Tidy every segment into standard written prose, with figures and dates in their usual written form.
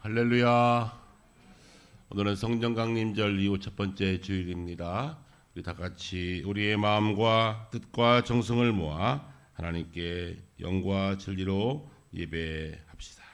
할렐루야. 오늘은 성령 강림절 이후 첫 번째 주일입니다. 우리 다 같이 우리의 마음과 뜻과 정성을 모아 하나님께 영과 진리로 예배합시다.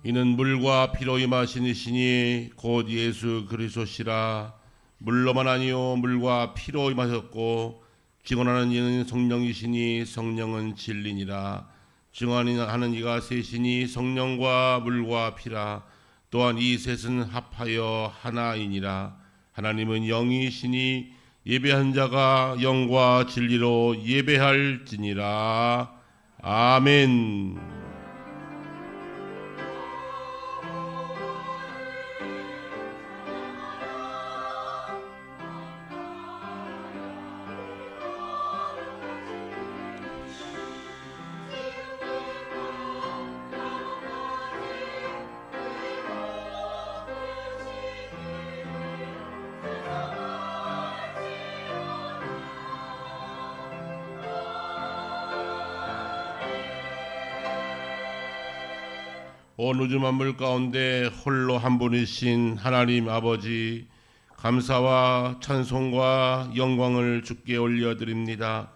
이는 물과 피로 임하신 이시니 곧 예수 그리스도시라. 물로만 아니요 물과 피로 임하셨고 증언하는 이는 성령이시니 성령은 진리니라. 증언하는 이가 셋이니 성령과 물과 피라. 또한 이 셋은 합하여 하나이니라. 하나님은 영이시니 예배한 자가 영과 진리로 예배할지니라. 아멘. 온 우주 만물 가운데 홀로 한 분이신 하나님 아버지, 감사와 찬송과 영광을 주께 올려드립니다.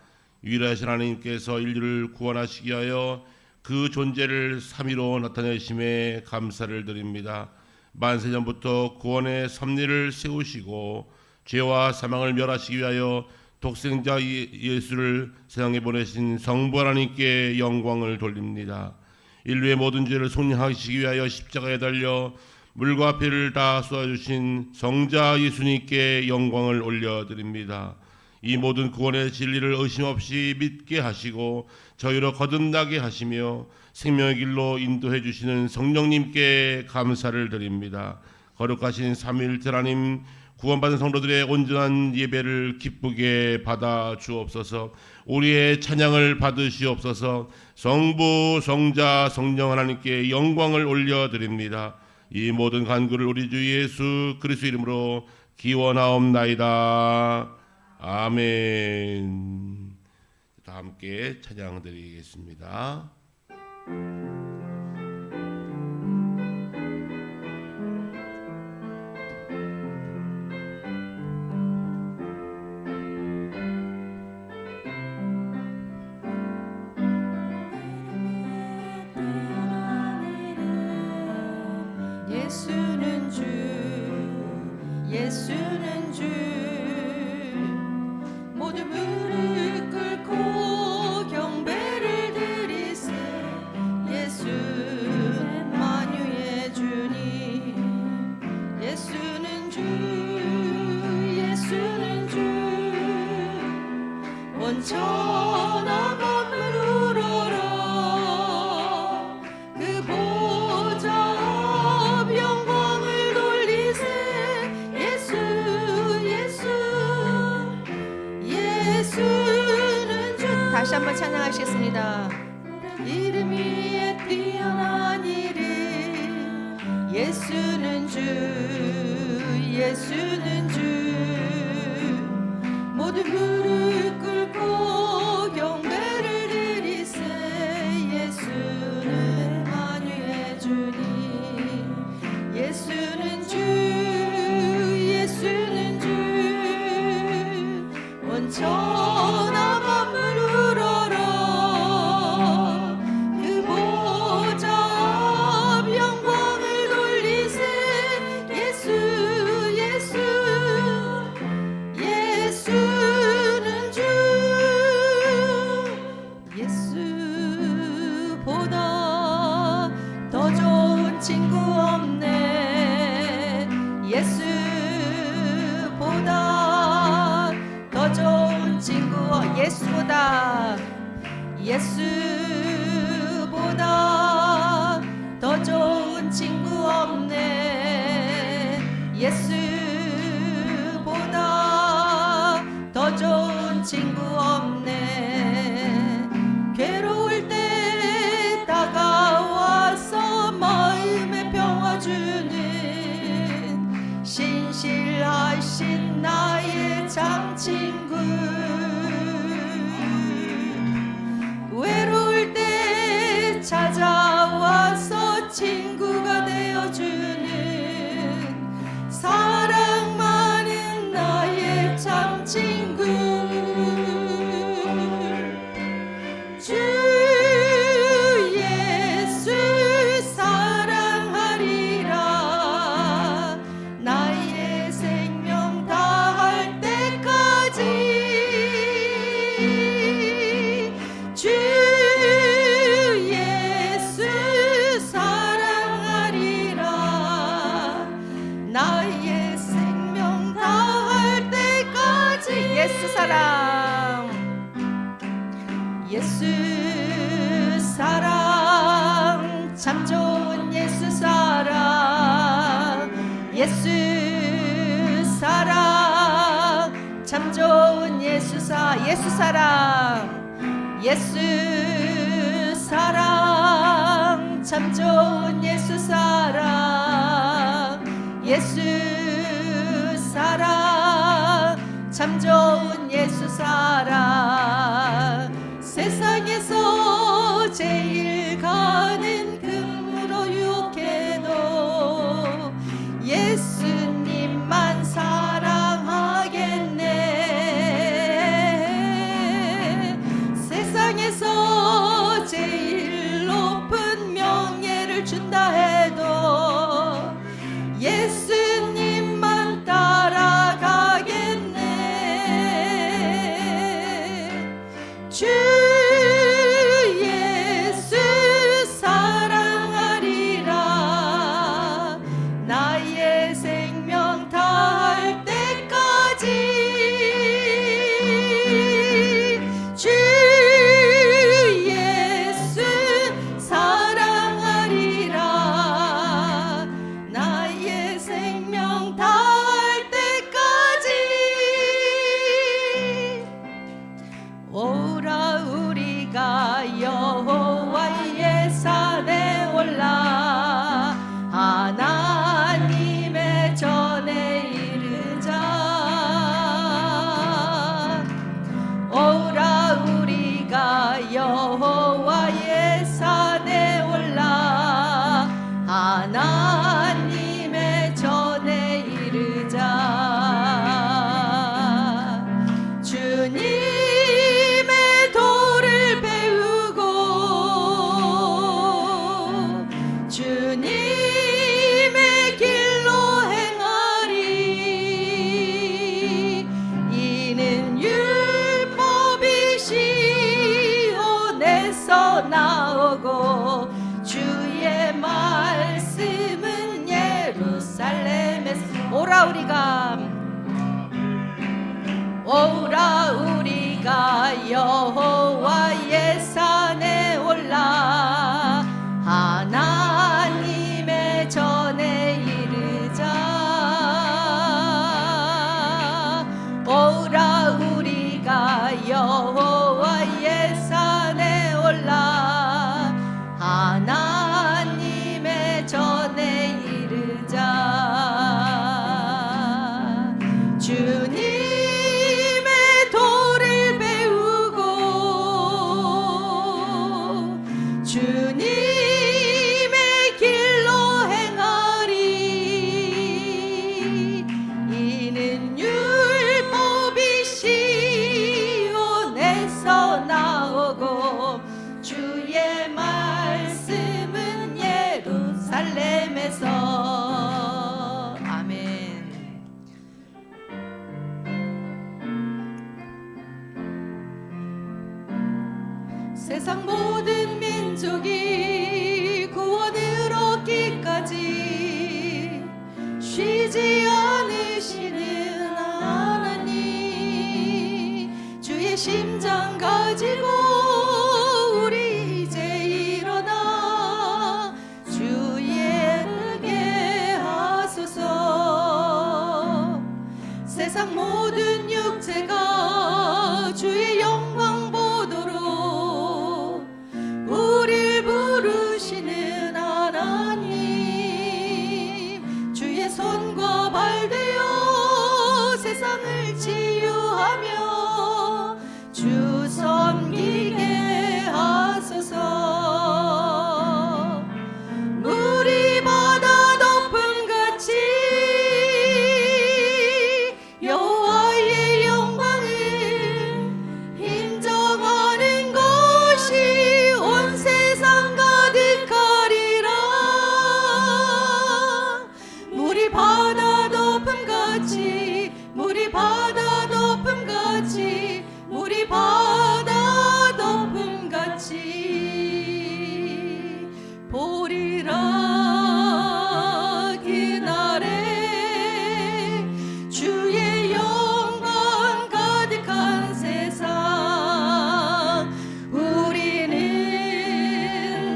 유일하신 하나님께서 인류를 구원하시기 위하여 그 존재를 삼위로 나타내심에 감사를 드립니다. 만세전부터 구원의 섭리를 세우시고 죄와 사망을 멸하시기 위하여 독생자 예수를 세상에 보내신 성부 하나님께 영광을 돌립니다. 인류의 모든 죄를 속량하시기 위하여 십자가에 달려 물과 피를 다 쏟아주신 성자 예수님께 영광을 올려드립니다. 이 모든 구원의 진리를 의심 없이 믿게 하시고 저희로 거듭나게 하시며 생명의 길로 인도해 주시는 성령님께 감사를 드립니다. 거룩하신 삼위일체 하나님, 구원받은 성도들의 온전한 예배를 기쁘게 받아 주옵소서. 우리의 찬양을 받으시옵소서. 성부, 성자, 성령 하나님께 영광을 올려드립니다. 이 모든 간구를 우리 주 예수 그리스도 이름으로 기원하옵나이다. 아멘. 다 함께 찬양 드리겠습니다. 예수는 주, 예수는 주, 모두 무릎 꿇고 경배를 드리세. 예수는 만유의 주님, 예수는 주, 예수는 주, 온천하 만물 우러러 그 보좌 다시 한번 찬양하시겠습니다. 이름 위에 뛰어난 이름, 예수는 주, 예수는 주, 모두 무릎 꿇고 경배를 드리세. 예수는 만유의 주님, 예수는 주, 예수는 주, 온천하 만물 친구 없네. 예수보다 더 좋은 친구, 예수보다, 예수보다 더 좋은 친구 없네. 예수보다 더 좋은 친구 없네. 괴로울 때 다가와서 마음에 평화 주는 신실하신 나의 참 친구. 외로울 때 찾아와서 친구가 되어주는 사랑 많은 나의 참 친구. 주 예수 사랑하리라. 나의 생명 다할 때까지. 주 예수 사랑하리라. 나의 생명 다할 때까지. 예수 사랑, 예수 사랑, 참 좋은 예수 사랑. 예수 사랑, 참 좋은 예수 예수 사랑. 예수 사랑, 참 좋은 예수 사랑. 예수 사랑, 참 좋은 예수 사랑. 세상에서 제일 가는 금으로 유혹해도 예수님만 사랑하겠네. 세상에서 제일 높은 명예를 준다 해도 예수님만 따라가겠네. 주 예수 사랑하리라. 나의 생명 다할 때까지. 주 예수 사랑하리라. 나의 생명 다할 때까지. 오라 우리가 여호와의 산에 올라 하나님의 전에 이르자. 오라 우리가 여호와의 산에 올라 하나님의 전에 이르자. 주님의 도를 배우고 주님의 길로 행하리. 이는 율법이 시온에서 나오고 주의 말씀은 예루살렘에서. 오라 우리가 여호와의 산에 올라 하나님의 전에 이르자. 오라 우리가 여호와의 산에 올라 하나님의 전에 이르자. 주님의 도를 배우고 주님의 길로 행하리. 이는 율법이 시온에서 나오고 주의 말씀은 예루살렘에서. 아멘. 세상 모든 민족이 구원을 얻기까지 쉬지 않으시는 하나님. 주의 심장 가지고 우리 이제 일어나 주에게 하소서. 세상 모든 육체가 주 물이 바다 덮음같이 물이 바다 덮음같이 보리라 그날에 주의 영광 가득한 세상 우리는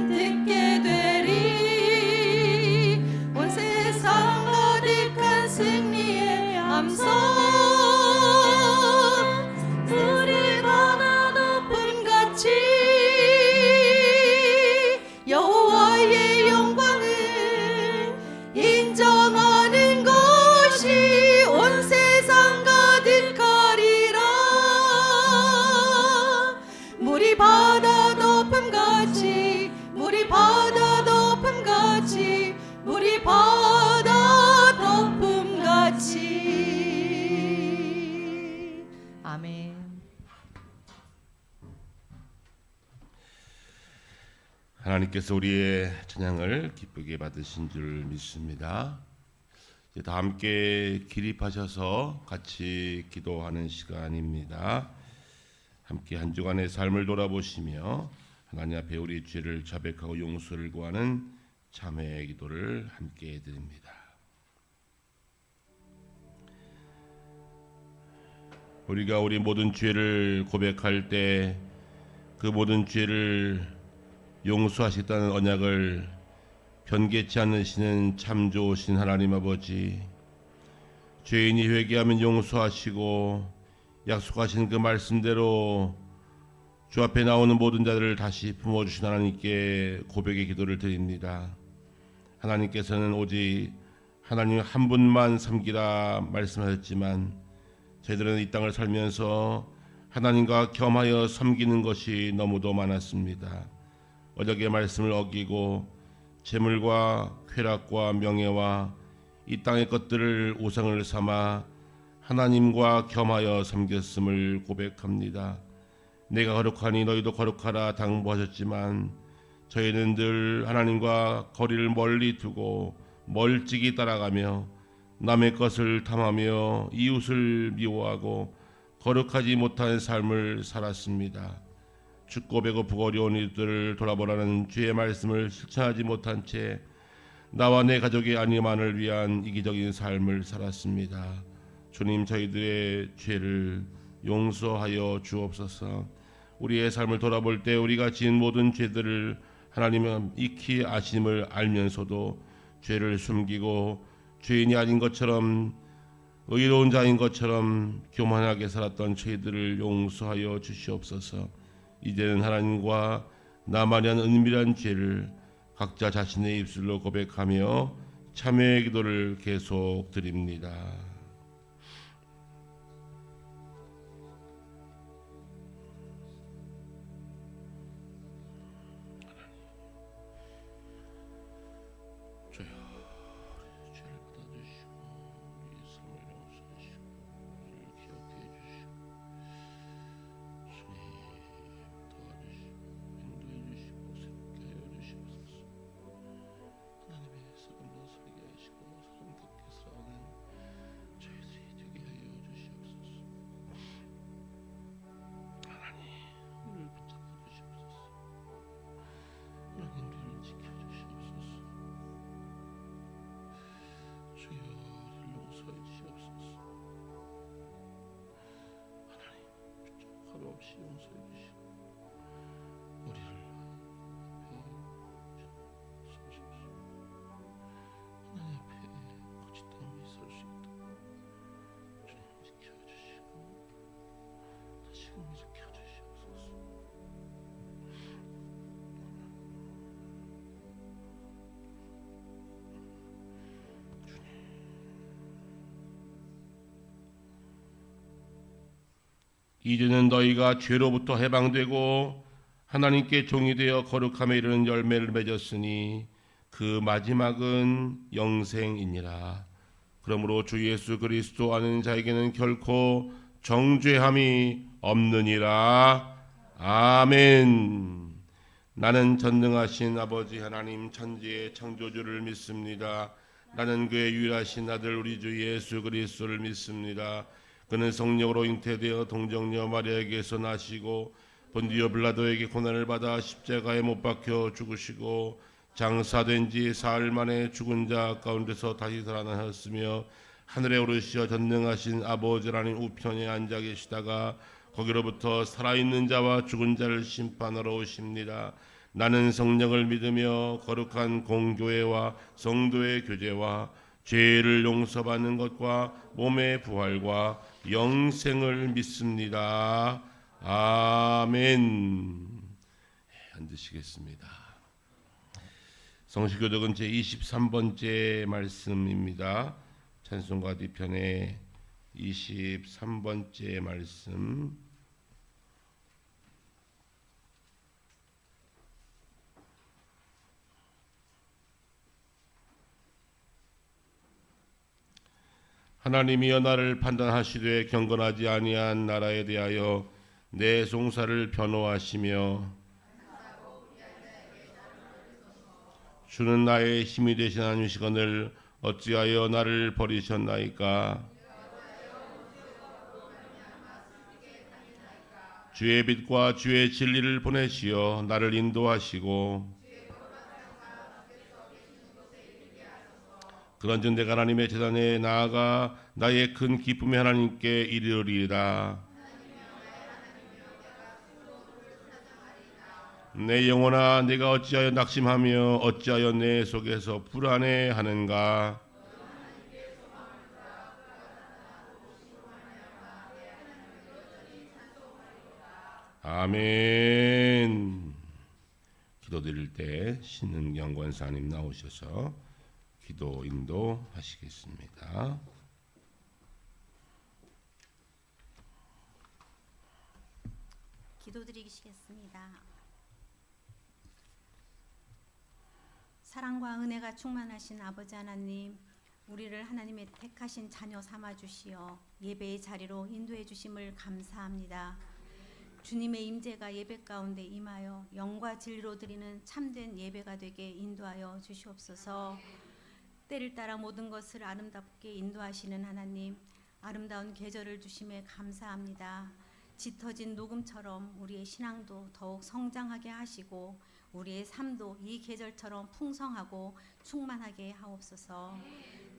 듣게 되리 온 세상 가득한 승리의 함성 물이 바다 덮음같이 여호와의 영광을 인정하는 것이 온 세상 가득하리라 물이 바다 덮음같이 물이 바다 덮음같이 물이 바다 덮음같이 아멘. 하나님께서 우리의 찬양을 기쁘게 받으신 줄 믿습니다. 이제 다 함께 기립하셔서 같이 기도하는 시간입니다. 함께 한 주간의 삶을 돌아보시며 하나님 앞에 우리 죄를 자백하고 용서를 구하는 참회의 기도를 함께 해드립니다. 우리가 우리 모든 죄를 고백할 때 그 모든 죄를 용서하시겠다는 언약을 변개치 않으시는 참 좋으신 하나님 아버지, 죄인이 회개하면 용서하시고 약속하신 그 말씀대로 주 앞에 나오는 모든 자들을 다시 품어주신 하나님께 고백의 기도를 드립니다. 하나님께서는 오직 하나님 한 분만 섬기라 말씀하셨지만 저희들은 이 땅을 살면서 하나님과 겸하여 섬기는 것이 너무도 많았습니다. 언약의 말씀을 어기고 재물과 쾌락과 명예와 이 땅의 것들을 우상을 삼아 하나님과 겸하여 섬겼음을 고백합니다. 내가 거룩하니 너희도 거룩하라 당부하셨지만 저희는 늘 하나님과 거리를 멀리 두고 멀찍이 따라가며 남의 것을 탐하며 이웃을 미워하고 거룩하지 못한 삶을 살았습니다. 춥고 배고프고 어려운 이들을 돌아보라는 주의 말씀을 실천하지 못한 채 나와 내 가족의 안위만을 위한 이기적인 삶을 살았습니다. 주님, 저희들의 죄를 용서하여 주옵소서. 우리의 삶을 돌아볼 때 우리가 지은 모든 죄들을 하나님은 익히 아심을 알면서도 죄를 숨기고 죄인이 아닌 것처럼 의로운 자인 것처럼 교만하게 살았던 저희들을 용서하여 주시옵소서. 이제는 하나님과 나만이 한 은밀한 죄를 각자 자신의 입술로 고백하며 참회의 기도를 계속 드립니다. 없이 용서해 주시고 우리를 쏘십시오. 하나님 앞에 거짓됨이 있을 수 있도록 주님 지켜주시고 다시금 일으켜주시옵소서. 이제는 너희가 죄로부터 해방되고 하나님께 종이 되어 거룩함에 이르는 열매를 맺었으니 그 마지막은 영생이니라. 그러므로 주 예수 그리스도 아는 자에게는 결코 정죄함이 없느니라. 아멘. 나는 전능하신 아버지 하나님 천지의 창조주를 믿습니다. 나는 그의 유일하신 아들 우리 주 예수 그리스도를 믿습니다. 그는 성령으로 잉태되어 동정녀 마리아에게서 나시고 본디오 빌라도에게 고난을 받아 십자가에 못 박혀 죽으시고 장사된 지 사흘 만에 죽은 자 가운데서 다시 살아나셨으며 하늘에 오르시어 전능하신 아버지 하나님 우편에 앉아 계시다가 거기로부터 살아있는 자와 죽은 자를 심판하러 오십니다. 나는 성령을 믿으며 거룩한 공교회와 성도의 교제와 죄를 용서받는 것과 몸의 부활과 영생을 믿습니다. 아멘. 앉으시겠습니다. 성시교독은 제23번째 말씀입니다. 찬송가 뒤편에 23번째 말씀. 하나님이여 나를 판단하시되 경건하지 아니한 나라에 대하여 내 송사를 변호하시며 주는 나의 힘이 되신 하나님이시거늘 어찌하여 나를 버리셨나이까. 주의 빛과 주의 진리를 보내시어 나를 인도하시고 그런즉 내가 하나님의 제단에 나아가 나의 큰 기쁨의 하나님께 이르리이다. 내 영혼아 내가 어찌하여 낙심하며 어찌하여 내 속에서 불안해하는가. 아멘. 기도드릴 때 신은경 권사님 나오셔서 기도 인도하시겠습니다. 기도드리시겠습니다. 사랑과 은혜가 충만하신 아버지 하나님, 우리를 하나님의 택하신 자녀 삼아 주시어 예배의 자리로 인도해 주심을 감사합니다. 주님의 임재가 예배 가운데 임하여 영과 진리로 드리는 참된 예배가 되게 인도하여 주시옵소서. 때를 따라 모든 것을 아름답게 인도하시는 하나님, 아름다운 계절을 주심에 감사합니다. 짙어진 녹음처럼 우리의 신앙도 더욱 성장하게 하시고 우리의 삶도 이 계절처럼 풍성하고 충만하게 하옵소서.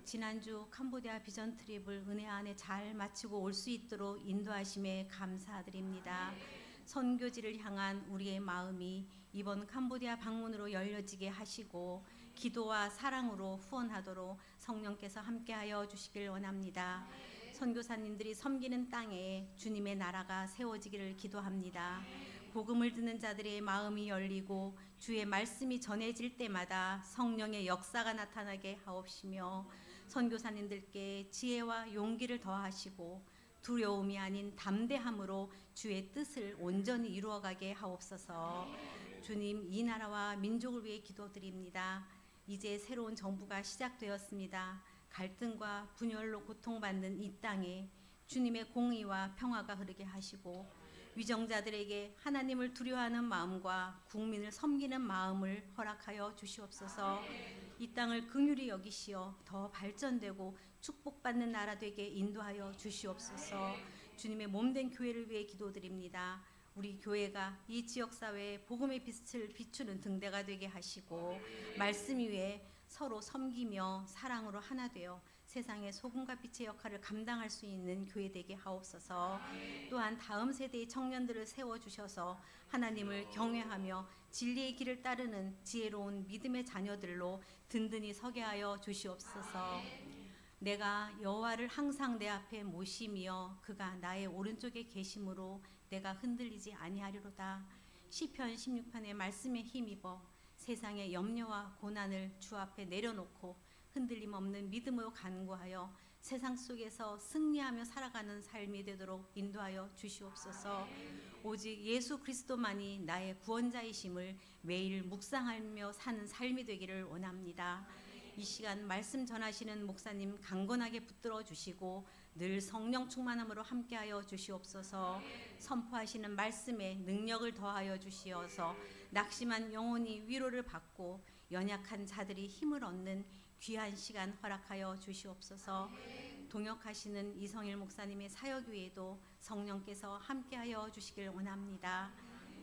지난주 캄보디아 비전 트립을 은혜 안에 잘 마치고 올 수 있도록 인도하심에 감사드립니다. 선교지를 향한 우리의 마음이 이번 캄보디아 방문으로 열려지게 하시고 기도와 사랑으로 후원하도록 성령께서 함께하여 주시길 원합니다. 선교사님들이 섬기는 땅에 주님의 나라가 세워지기를 기도합니다. 복음을 듣는 자들의 마음이 열리고 주의 말씀이 전해질 때마다 성령의 역사가 나타나게 하옵시며 선교사님들께 지혜와 용기를 더하시고 두려움이 아닌 담대함으로 주의 뜻을 온전히 이루어가게 하옵소서. 주님, 이 나라와 민족을 위해 기도드립니다. 이제 새로운 정부가 시작되었습니다. 갈등과 분열로 고통받는 이 땅에 주님의 공의와 평화가 흐르게 하시고 위정자들에게 하나님을 두려워하는 마음과 국민을 섬기는 마음을 허락하여 주시옵소서. 이 땅을 긍휼히 여기시어 더 발전되고 축복받는 나라 되게 인도하여 주시옵소서. 주님의 몸된 교회를 위해 기도드립니다. 우리 교회가 이 지역사회에 복음의 빛을 비추는 등대가 되게 하시고 말씀 위에 서로 섬기며 사랑으로 하나 되어 세상의 소금과 빛의 역할을 감당할 수 있는 교회 되게 하옵소서. 또한 다음 세대의 청년들을 세워주셔서 하나님을 경외하며 진리의 길을 따르는 지혜로운 믿음의 자녀들로 든든히 서게 하여 주시옵소서. 내가 여호와를 항상 내 앞에 모시며 그가 나의 오른쪽에 계심으로 내가 흔들리지 아니하리로다. 시편 16편의 말씀에 힘입어 세상의 염려와 고난을 주 앞에 내려놓고 흔들림 없는 믿음으로 간구하여 세상 속에서 승리하며 살아가는 삶이 되도록 인도하여 주시옵소서. 오직 예수 그리스도만이 나의 구원자이심을 매일 묵상하며 사는 삶이 되기를 원합니다. 이 시간 말씀 전하시는 목사님 강건하게 붙들어 주시고 늘 성령 충만함으로 함께하여 주시옵소서. 선포하시는 말씀에 능력을 더하여 주시어서 낙심한 영혼이 위로를 받고 연약한 자들이 힘을 얻는 귀한 시간 허락하여 주시옵소서. 동역하시는 이성일 목사님의 사역 위에도 성령께서 함께하여 주시길 원합니다.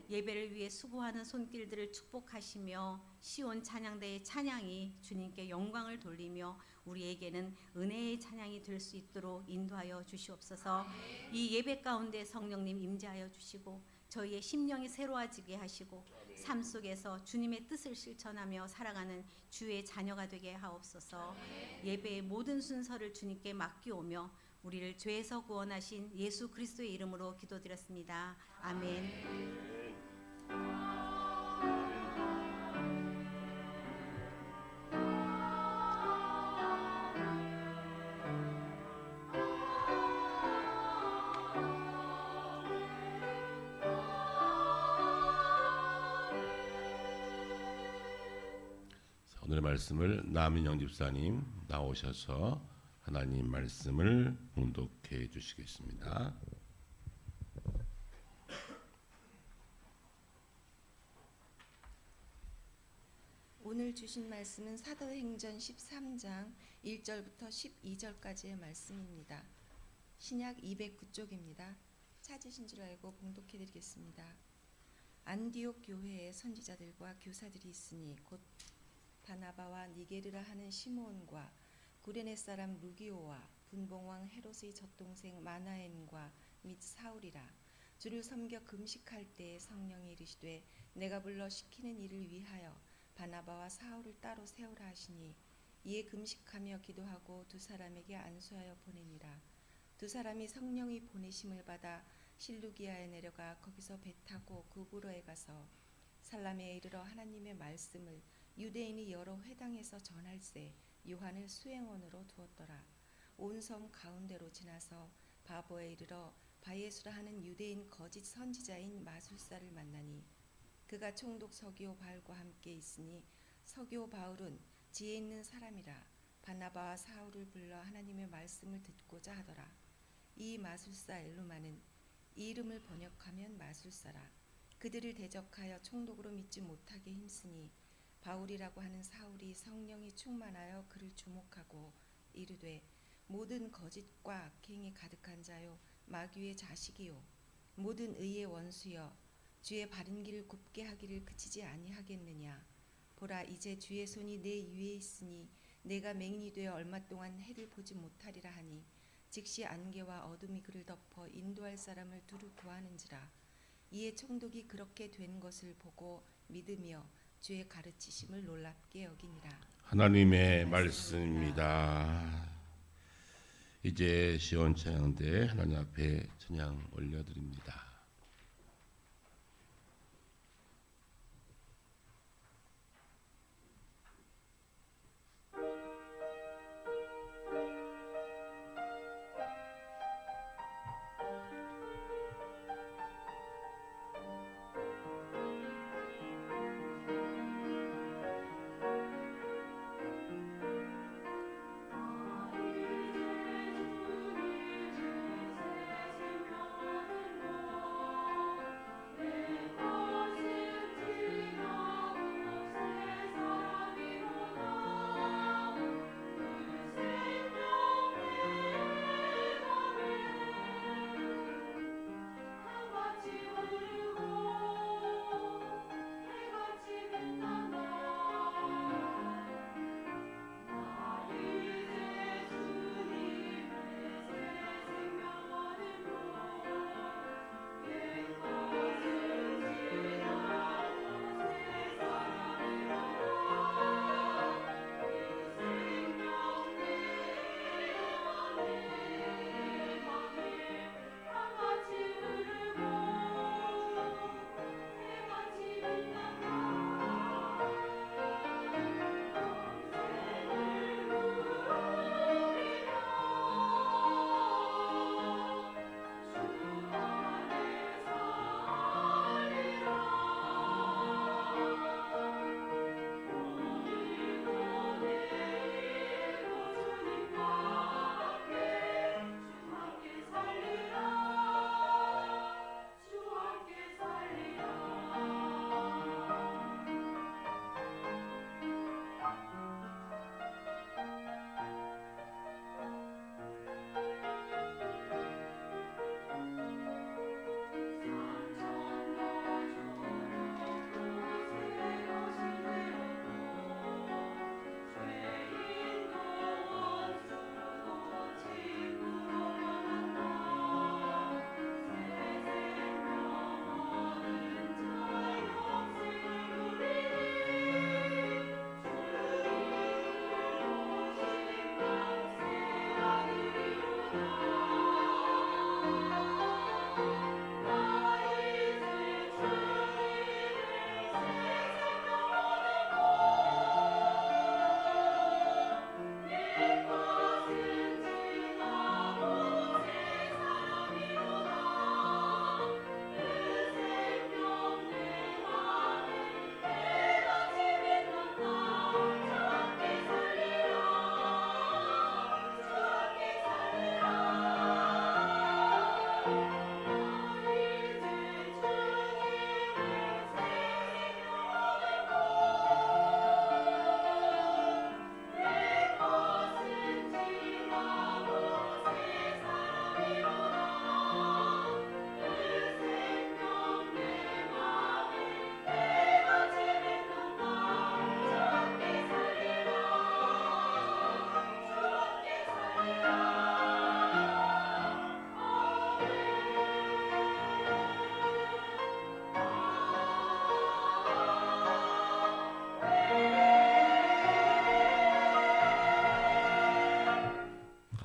예배를 위해 수고하는 손길들을 축복하시며 시온 찬양대의 찬양이 주님께 영광을 돌리며 우리에게는 은혜의 찬양이 될 수 있도록 인도하여 주시옵소서. 이 예배 가운데 성령님 임재하여 주시고 저희의 심령이 새로워지게 하시고 삶 속에서 주님의 뜻을 실천하며 살아가는 주의 자녀가 되게 하옵소서. 예배의 모든 순서를 주님께 맡기오며 우리를 죄에서 구원하신 예수 그리스도의 이름으로 기도드렸습니다. 아멘. 오늘의 말씀을 남인영 집사님 나오셔서 하나님 말씀을 봉독해 주시겠습니다. 오늘 주신 말씀은 사도행전 13장 1절부터 12절까지의 말씀입니다. 신약 209쪽입니다. 찾으신 줄 알고 봉독해 드리겠습니다. 안디옥 교회에 선지자들과 교사들이 있으니 곧 바나바와 니게르라 하는 시므온과 구레네 사람 루기오와 분봉왕 헤롯의 젖동생 마나엔과 및 사울이라. 주를 섬겨 금식할 때에 성령이 이르시되 내가 불러 시키는 일을 위하여 바나바와 사울을 따로 세우라 하시니 이에 금식하며 기도하고 두 사람에게 안수하여 보내니라. 두 사람이 성령의 보내심을 받아 실루기아에 내려가 거기서 배 타고 구브로에 가서 살라메에 이르러 하나님의 말씀을 유대인이 여러 회당에서 전할세 요한을 수행원으로 두었더라. 온 섬 가운데로 지나서 바보에 이르러 바예수라 하는 유대인 거짓 선지자인 마술사를 만나니 그가 총독 서기오 바울과 함께 있으니 서기오 바울은 지혜 있는 사람이라 바나바와 사울을 불러 하나님의 말씀을 듣고자 하더라. 이 마술사 엘루마는 이 이름을 번역하면 마술사라. 그들을 대적하여 총독으로 믿지 못하게 힘쓰니 바울이라고 하는 사울이 성령이 충만하여 그를 주목하고 이르되 모든 거짓과 악행이 가득한 자요 마귀의 자식이요 모든 의의 원수여 주의 바른 길을 굽게 하기를 그치지 아니하겠느냐. 보라 이제 주의 손이 내 위에 있으니 내가 맹인이 되어 얼마 동안 해를 보지 못하리라 하니 즉시 안개와 어둠이 그를 덮어 인도할 사람을 두루 구하는지라. 이에 총독이 그렇게 된 것을 보고 믿으며 주의 가르치심을 놀랍게 여기니라. 하나님의 말씀입니다. 이제 시온 찬양대 하나님 앞에 찬양 올려드립니다.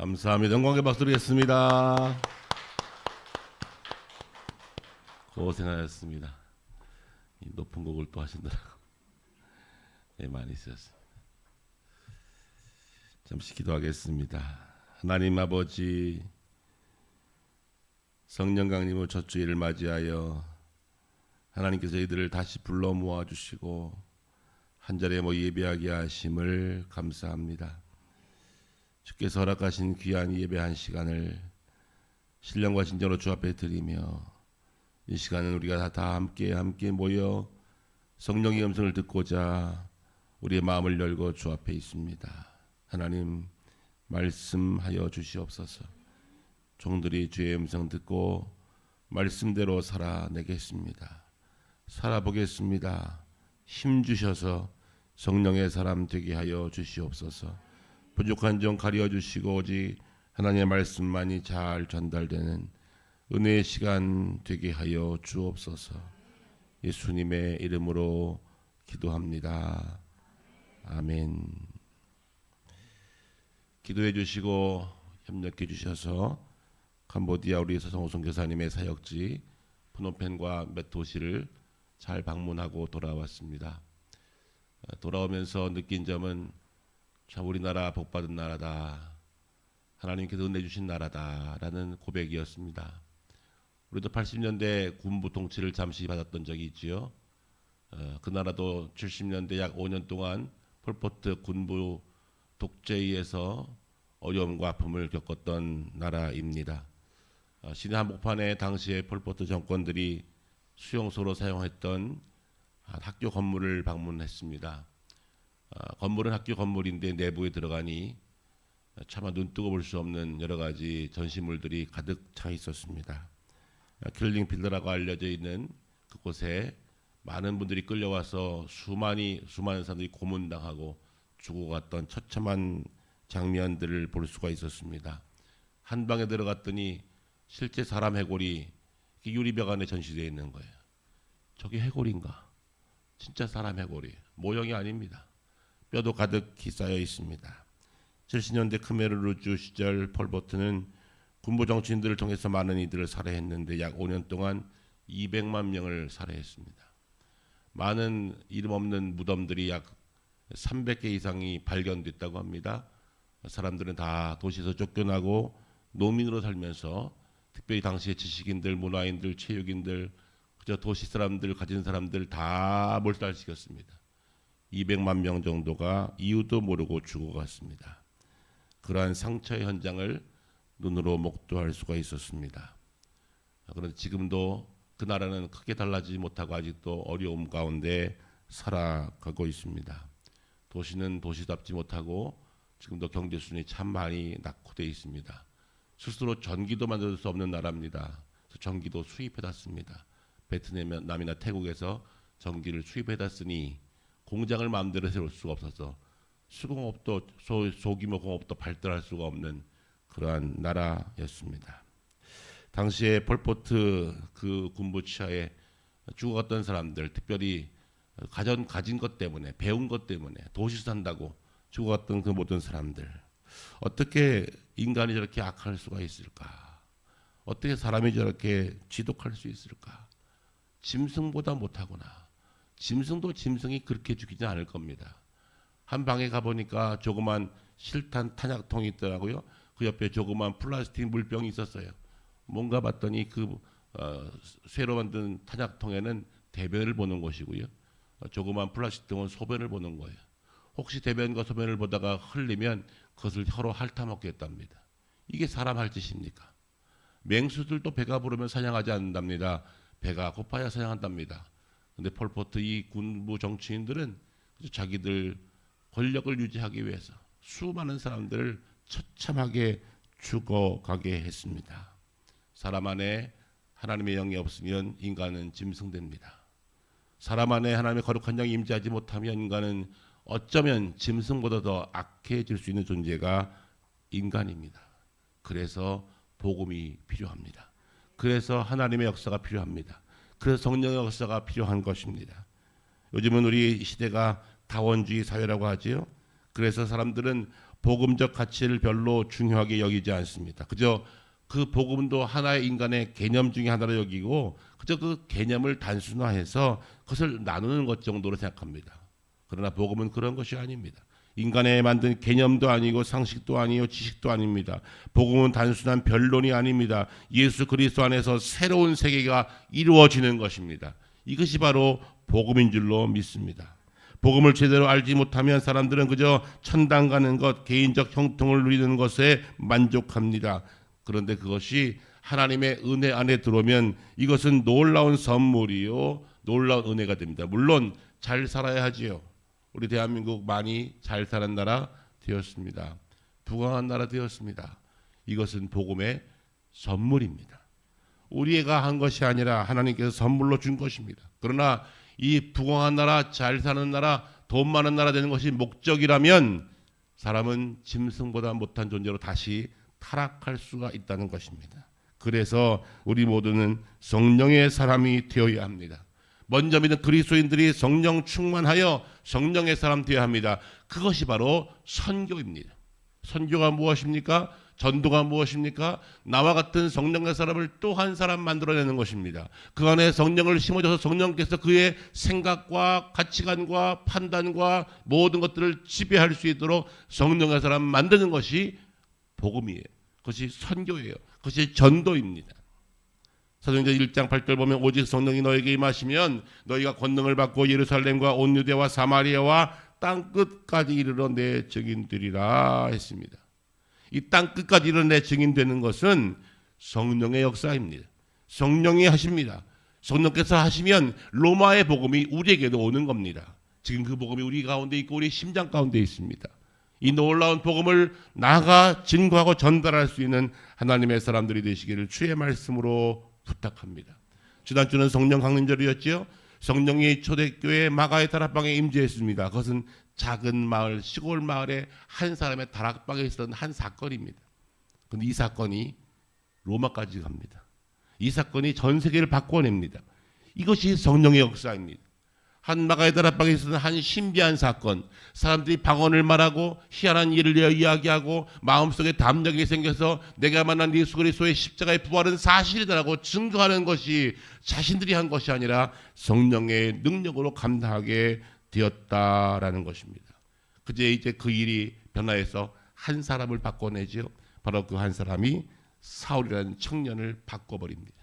감사합니다. 영광의 박수 드리겠습니다. 고생하셨습니다. 이 높은 곡을 또 하시느라고 많이 쓰셨습니다. 잠시 기도하겠습니다. 하나님 아버지, 성령 강림의 첫 주일을 맞이하여 하나님께서 저희들을 다시 불러 모아주시고 한자리에 예배하게 하심을 감사합니다. 주께서 허락하신 귀한 예배 한 시간을 신령과 진정으로 주 앞에 드리며, 이 시간은 우리가 다 함께 모여 성령의 음성을 듣고자 우리의 마음을 열고 주 앞에 있습니다. 하나님, 말씀하여 주시옵소서. 종들이 주의 음성 듣고 말씀대로 살아내겠습니다. 살아보겠습니다. 힘 주셔서 성령의 사람 되게 하여 주시옵소서. 부족한 점 가려 주시고 오직 하나님의 말씀만이 잘 전달되는 은혜의 시간 되게 하여 주옵소서. 예수님의 이름으로 기도합니다. 아멘. 기도해 주시고 협력해 주셔서 캄보디아 우리 서성호 선교사님의 사역지 프놈펜과 몇 도시를 잘 방문하고 돌아왔습니다. 돌아오면서 느낀 점은 참 우리나라 복받은 나라다, 하나님께서 은혜 주신 나라다라는 고백이었습니다. 우리도 80년대 군부 통치를 잠시 받았던 적이 있지요. 그 나라도 70년대 약 5년 동안 폴포트 군부 독재에 의해서 어려움과 아픔을 겪었던 나라입니다. 시내 한복판에 당시에 폴포트 정권들이 수용소로 사용했던 학교 건물을 방문했습니다. 건물은 학교 건물인데 내부에 들어가니 차마 눈뜨고 볼 수 없는 여러 가지 전시물들이 가득 차 있었습니다. 킬링 필드라고 알려져 있는 그곳에 많은 분들이 끌려와서 수많은 사람들이 고문당하고 죽어갔던 처참한 장면들을 볼 수가 있었습니다. 한 방에 들어갔더니 실제 사람 해골이 유리벽 안에 전시되어 있는 거예요. 저게 해골인가? 진짜 사람 해골이 모형이 아닙니다. 뼈도 가득히 쌓여 있습니다. 70년대 크메르루주 시절 폴포트는 군부 정치인들을 통해서 많은 이들을 살해했는데 약 5년 동안 200만 명을 살해했습니다. 많은 이름 없는 무덤들이 약 300개 이상이 발견됐다고 합니다. 사람들은 다 도시에서 쫓겨나고 농민으로 살면서, 특별히 당시의 지식인들, 문화인들, 체육인들, 그저 도시 사람들, 가진 사람들 다 몰살시켰습니다. 200만 명 정도가 이유도 모르고 죽어갔습니다. 그러한 상처의 현장을 눈으로 목도할 수가 있었습니다. 그런데 지금도 그 나라는 크게 달라지지 못하고 아직도 어려움 가운데 살아가고 있습니다. 도시는 도시답지 못하고 지금도 경제 수준이 참 많이 낙후되어 있습니다. 스스로 전기도 만들 수 없는 나라입니다. 그래서 전기도 수입해놨습니다. 베트남이나 태국에서 전기를 수입해놨으니 공장을 마음대로 세울 수가 없어서 수공업도 소규모 공업도 발달할 수가 없는 그러한 나라였습니다. 당시에 폴포트 그 군부 치하에 죽어갔던 사람들, 특별히 가진 것 때문에, 배운 것 때문에, 도시에서 산다고 죽어갔던 그 모든 사람들, 어떻게 인간이 저렇게 악할 수가 있을까? 어떻게 사람이 저렇게 지독할 수 있을까? 짐승보다 못하구나. 짐승도 짐승이 그렇게 죽이지 않을 겁니다. 한 방에 가보니까 조그만 실탄 탄약통이 있더라고요. 그 옆에 조그만 플라스틱 물병이 있었어요. 뭔가 봤더니 그 쇠로 만든 탄약통에는 대변을 보는 것이고요. 조그만 플라스틱통은 소변을 보는 거예요. 혹시 대변과 소변을 보다가 흘리면 그것을 혀로 핥아먹겠답니다. 이게 사람 할 짓입니까? 맹수들도 배가 부르면 사냥하지 않는답니다. 배가 고파야 사냥한답니다. 근데 폴포트 이 군부 정치인들은 자기들 권력을 유지하기 위해서 수많은 사람들을 처참하게 죽어가게 했습니다. 사람 안에 하나님의 영이 없으면 인간은 짐승됩니다. 사람 안에 하나님의 거룩한 영이 임재하지 못하면 인간은 어쩌면 짐승보다 더 악해질 수 있는 존재가 인간입니다. 그래서 복음이 필요합니다. 그래서 하나님의 역사가 필요합니다. 그래서 성령의 역사가 필요한 것입니다. 요즘은 우리 시대가 다원주의 사회라고 하지요. 그래서 사람들은 복음적 가치를 별로 중요하게 여기지 않습니다. 그저 그 복음도 하나의 인간의 개념 중에 하나로 여기고 그저 그 개념을 단순화해서 그것을 나누는 것 정도로 생각합니다. 그러나 복음은 그런 것이 아닙니다. 인간의 만든 개념도 아니고 상식도 아니요 지식도 아닙니다. 복음은 단순한 변론이 아닙니다. 예수 그리스도 안에서 새로운 세계가 이루어지는 것입니다. 이것이 바로 복음인 줄로 믿습니다. 복음을 제대로 알지 못하면 사람들은 그저 천당 가는 것, 개인적 형통을 누리는 것에 만족합니다. 그런데 그것이 하나님의 은혜 안에 들어오면 이것은 놀라운 선물이요, 놀라운 은혜가 됩니다. 물론 잘 살아야 하지요. 우리 대한민국 많이 잘 사는 나라 되었습니다. 부강한 나라 되었습니다. 이것은 복음의 선물입니다. 우리가 한 것이 아니라 하나님께서 선물로 준 것입니다. 그러나 이 부강한 나라, 잘 사는 나라, 돈 많은 나라 되는 것이 목적이라면 사람은 짐승보다 못한 존재로 다시 타락할 수가 있다는 것입니다. 그래서 우리 모두는 성령의 사람이 되어야 합니다. 먼저 믿은 그리스도인들이 성령 충만하여 성령의 사람 되어야 합니다. 그것이 바로 선교입니다. 선교가 무엇입니까? 전도가 무엇입니까? 나와 같은 성령의 사람을 또 한 사람 만들어내는 것입니다. 그 안에 성령을 심어줘서 성령께서 그의 생각과 가치관과 판단과 모든 것들을 지배할 수 있도록 성령의 사람 만드는 것이 복음이에요. 그것이 선교예요. 그것이 전도입니다. 사도행전 1장 8절 보면 오직 성령이 너에게 임하시면 너희가 권능을 받고 예루살렘과 온 유대와 사마리아와 땅 끝까지 이르러 내 증인되리라 했습니다. 이 땅 끝까지 이르러 내 증인되는 것은 성령의 역사입니다. 성령이 하십니다. 성령께서 하시면 로마의 복음이 우리에게도 오는 겁니다. 지금 그 복음이 우리 가운데 있고 우리 심장 가운데 있습니다. 이 놀라운 복음을 나아가 증거하고 전달할 수 있는 하나님의 사람들이 되시기를 주의 말씀으로 부탁합니다. 지난주는 성령 강림절이었지요. 성령이 초대교회 마가의 다락방에 임재했습니다. 그것은 작은 마을, 시골 마을의 한 사람의 다락방에 있었던 한 사건입니다. 그런데 이 사건이 로마까지 갑니다. 이 사건이 전 세계를 바꿔냅니다. 이것이 성령의 역사입니다. 한 마가의 다락방에 있었던 한 신비한 사건, 사람들이 방언을 말하고 희한한 일을 이야기하고 마음속에 담력이 생겨서 내가 만난 예수 그리스도의 십자가의 부활은 사실이다라고 증거하는 것이 자신들이 한 것이 아니라 성령의 능력으로 감당하게 되었다라는 것입니다. 그제 이제 그 일이 변화해서 한 사람을 바꿔내죠. 바로 그 한 사람이 사울이라는 청년을 바꿔버립니다.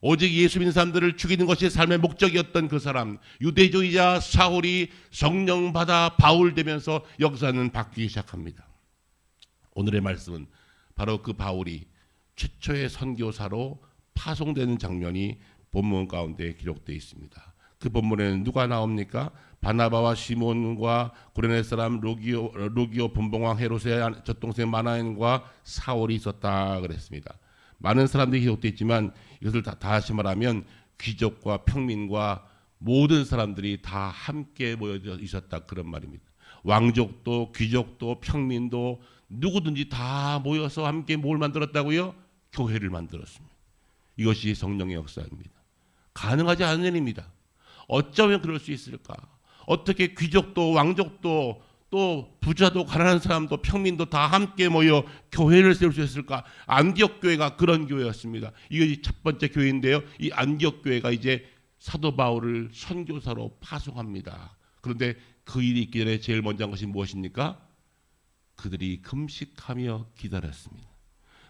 오직 예수 믿는 사람들을 죽이는 것이 삶의 목적이었던 그 사람, 유대주의자 사울이 성령 받아 바울 되면서 역사는 바뀌기 시작합니다. 오늘의 말씀은 바로 그 바울이 최초의 선교사로 파송되는 장면이 본문 가운데 기록되어 있습니다. 그 본문에는 누가 나옵니까? 바나바와 시몬과 구레네 사람 루기오 분봉왕 헤롯의 젖동생 마나엔과 사울이 있었다 그랬습니다. 많은 사람들이 기록되어 있지만 이것을 다시 말하면 귀족과 평민과 모든 사람들이 다 함께 모여 있었다 그런 말입니다. 왕족도 귀족도 평민도 누구든지 다 모여서 함께 뭘 만들었다고요? 교회를 만들었습니다. 이것이 성령의 역사입니다. 가능하지 않은 일입니다. 어쩌면 그럴 수 있을까? 어떻게 귀족도 왕족도 또 부자도 가난한 사람도 평민도 다 함께 모여 교회를 세울 수 있을까? 안디옥 교회가 그런 교회였습니다. 이게 첫 번째 교회인데요. 이 안디옥 교회가 이제 사도 바울을 선교사로 파송합니다. 그런데 그 일이 있기 전에 제일 먼저 한 것이 무엇입니까? 그들이 금식하며 기다렸습니다.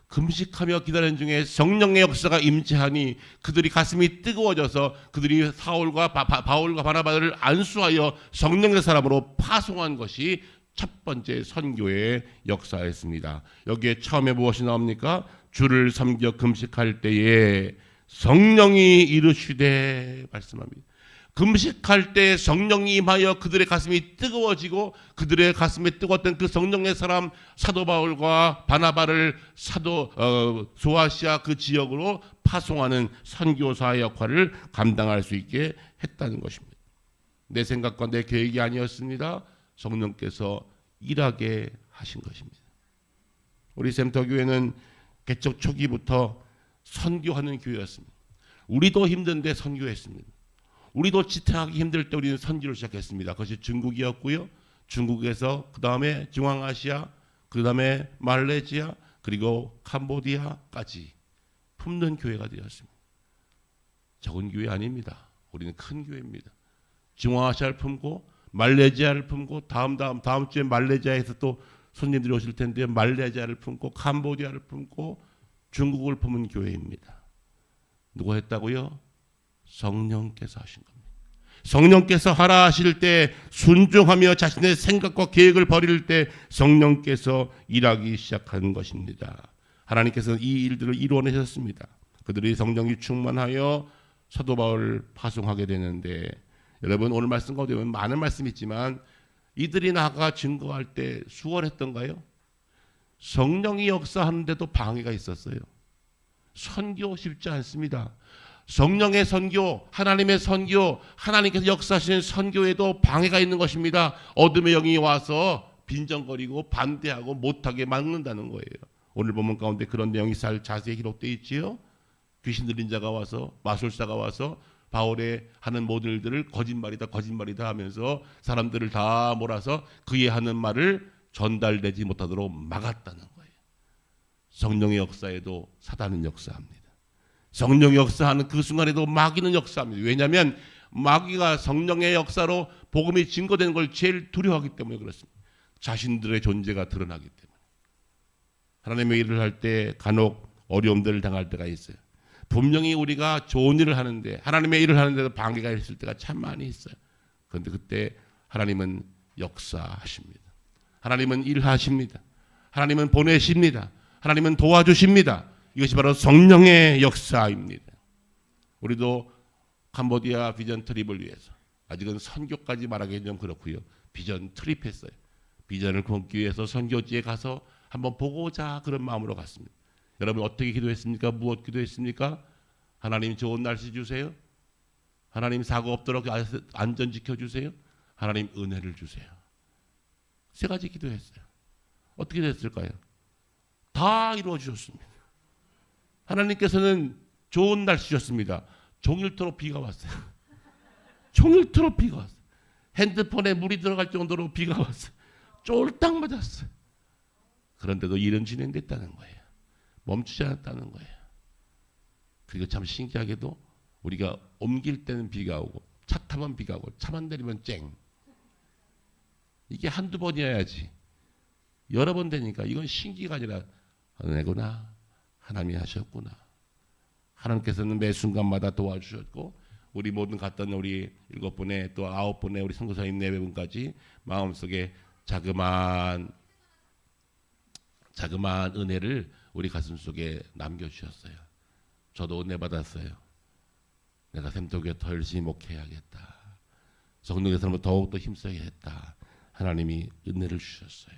금식하며 기다리는 중에 성령의 역사가 임재하니 그들이 가슴이 뜨거워져서 그들이 사울과 바울과 바나바를 안수하여 성령의 사람으로 파송한 것이 첫 번째 선교의 역사였습니다. 여기에 처음에 무엇이 나옵니까? 주를 섬겨 금식할 때에 성령이 이르시되 말씀합니다. 금식할 때 성령이 임하여 그들의 가슴이 뜨거워지고 그들의 가슴에 뜨거웠던 그 성령의 사람 사도 바울과 바나바를 소아시아 그 지역으로 파송하는 선교사의 역할을 감당할 수 있게 했다는 것입니다. 내 생각과 내 계획이 아니었습니다. 성령께서 일하게 하신 것입니다. 우리 샘터교회는 개척 초기부터 선교하는 교회였습니다. 우리도 힘든데 선교했습니다. 우리도 지탱하기 힘들 때 우리는 선교를 시작했습니다. 그것이 중국이었고요. 중국에서 그 다음에 중앙아시아, 그 다음에 말레이시아, 그리고 캄보디아까지 품는 교회가 되었습니다. 적은 교회 아닙니다. 우리는 큰 교회입니다. 중앙아시아를 품고 말레이시아를 품고 다음 주에 말레이시아에서 또 손님들이 오실 텐데 말레이시아를 품고 캄보디아를 품고 중국을 품은 교회입니다. 누가 했다고요? 성령께서 하신 겁니다. 성령께서 하라 하실 때 순종하며 자신의 생각과 계획을 버릴 때 성령께서 일하기 시작하는 것입니다. 하나님께서 이 일들을 이루어내셨습니다. 그들이 성령이 충만하여 사도 바울을 파송하게 되는데, 여러분 오늘 말씀 가운데 보면 많은 말씀이 있지만 이들이 나가 증거할 때 수월했던가요? 성령이 역사하는데도 방해가 있었어요. 선교 쉽지 않습니다. 성령의 선교, 하나님의 선교, 하나님께서 역사하시는 선교에도 방해가 있는 것입니다. 어둠의 영이 와서 빈정거리고 반대하고 못하게 막는다는 거예요. 오늘 본문 가운데 그런 내용이 자세히 기록되어 있지요. 귀신 들린 자가 와서, 마술사가 와서 바울의 하는 모든 일들을 거짓말이다 하면서 사람들을 다 몰아서 그의 하는 말을 전달되지 못하도록 막았다는 거예요. 성령의 역사에도 사단은 역사합니다. 성령의 역사하는 그 순간에도 마귀는 역사합니다. 왜냐하면 마귀가 성령의 역사로 복음이 증거되는 걸 제일 두려워하기 때문에 그렇습니다. 자신들의 존재가 드러나기 때문에. 하나님의 일을 할 때 간혹 어려움들을 당할 때가 있어요. 분명히 우리가 좋은 일을 하는데, 하나님의 일을 하는데도 방해가 있을 때가 참 많이 있어요. 그런데 그때 하나님은 역사하십니다. 하나님은 일하십니다. 하나님은 보내십니다. 하나님은 도와주십니다. 이것이 바로 성령의 역사입니다. 우리도 캄보디아 비전 트립을 위해서, 아직은 선교까지 말하기는 좀 그렇고요, 비전 트립 했어요. 비전을 걷기 위해서 선교지에 가서 한번 보고자 그런 마음으로 갔습니다. 여러분 어떻게 기도했습니까? 무엇 기도했습니까? 하나님 좋은 날씨 주세요. 하나님 사고 없도록 안전 지켜주세요. 하나님 은혜를 주세요. 세 가지 기도했어요. 어떻게 됐을까요? 다 이루어 주셨습니다. 하나님께서는 좋은 날씨 주셨습니다. 종일토록 비가 왔어요. 종일토록 비가 왔어요. 핸드폰에 물이 들어갈 정도로 비가 왔어요. 쫄딱 맞았어요. 그런데도 일은 진행됐다는 거예요. 멈추지 않았다는 거예요. 그리고 참 신기하게도 우리가 옮길 때는 비가 오고, 차 타면 비가 오고, 차만 내리면 쨍. 이게 한두 번이어야지. 여러 번 되니까 이건 신기가 아니라 은혜구나, 하나님이 하셨구나. 하나님께서는 매 순간마다 도와주셨고, 우리 모든 갔던 우리 7분의 또 9분의 우리 선교사님 4분까지 마음속에 자그마한 은혜를 우리 가슴속에 남겨주셨어요. 저도 은혜 받았어요. 내가 샘도교에 더 열심히 목회해야겠다. 성령께서는 더욱더 힘써야겠다. 하나님이 은혜를 주셨어요.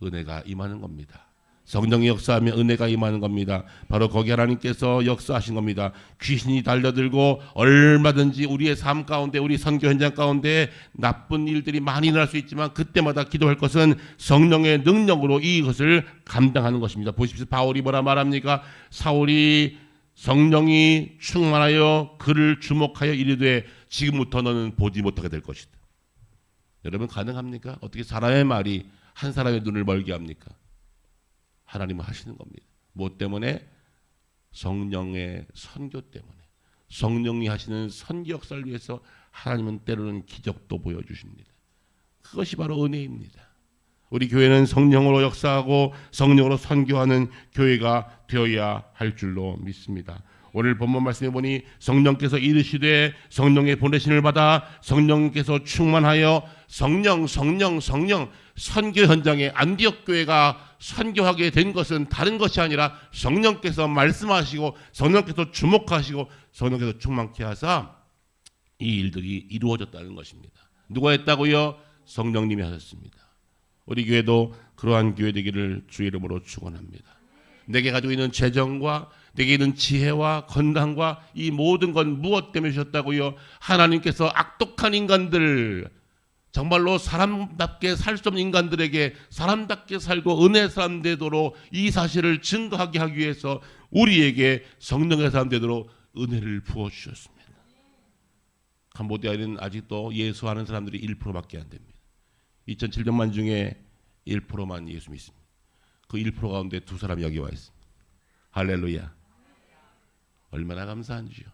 은혜가 임하는 겁니다. 성령이 역사하면 은혜가 임하는 겁니다. 바로 거기 하나님께서 역사하신 겁니다. 귀신이 달려들고 얼마든지 우리의 삶 가운데, 우리 선교 현장 가운데 나쁜 일들이 많이 일어날 수 있지만 그때마다 기도할 것은 성령의 능력으로 이것을 감당하는 것입니다. 보십시오. 바울이 뭐라 말합니까? 사울이 성령이 충만하여 그를 주목하여 이르되 지금부터 너는 보지 못하게 될 것이다. 여러분 가능합니까? 어떻게 사람의 말이 한 사람의 눈을 멀게 합니까? 하나님은 하시는 겁니다. 무엇 때문에? 성령의 선교 때문에. 성령이 하시는 선교 역사를 위해서 하나님은 때로는 기적도 보여주십니다. 그것이 바로 은혜입니다. 우리 교회는 성령으로 역사하고 성령으로 선교하는 교회가 되어야 할 줄로 믿습니다. 오늘 본문 말씀해 보니 성령께서 이르시되 성령의 보내심을 받아 성령께서 충만하여 성령 선교 현장에 안디옥 교회가 선교하게 된 것은 다른 것이 아니라 성령께서 말씀하시고 성령께서 주목하시고 성령께서 충만케 하사 이 일들이 이루어졌다는 것입니다. 누가 했다고요? 성령님이 하셨습니다. 우리 교회도 그러한 교회 되기를 주의 이름으로 축원합니다. 내게 가지고 있는 재정과 내게 있는 지혜와 건강과 이 모든 건 무엇 때문에 주셨다고요? 하나님께서 악독한 인간들, 정말로 사람답게 살 수 없는 인간들에게 사람답게 살고 은혜 사람 되도록 이 사실을 증거하게 하기 위해서 우리에게 성령의 사람 되도록 은혜를 부어주셨습니다. 캄보디아에는 아직도 예수하는 사람들이 1%밖에 안 됩니다. 2,700만 중에 1%만 예수 믿습니다. 그 1% 가운데 2사람이 여기 와 있습니다. 할렐루야. 얼마나 감사한 주요.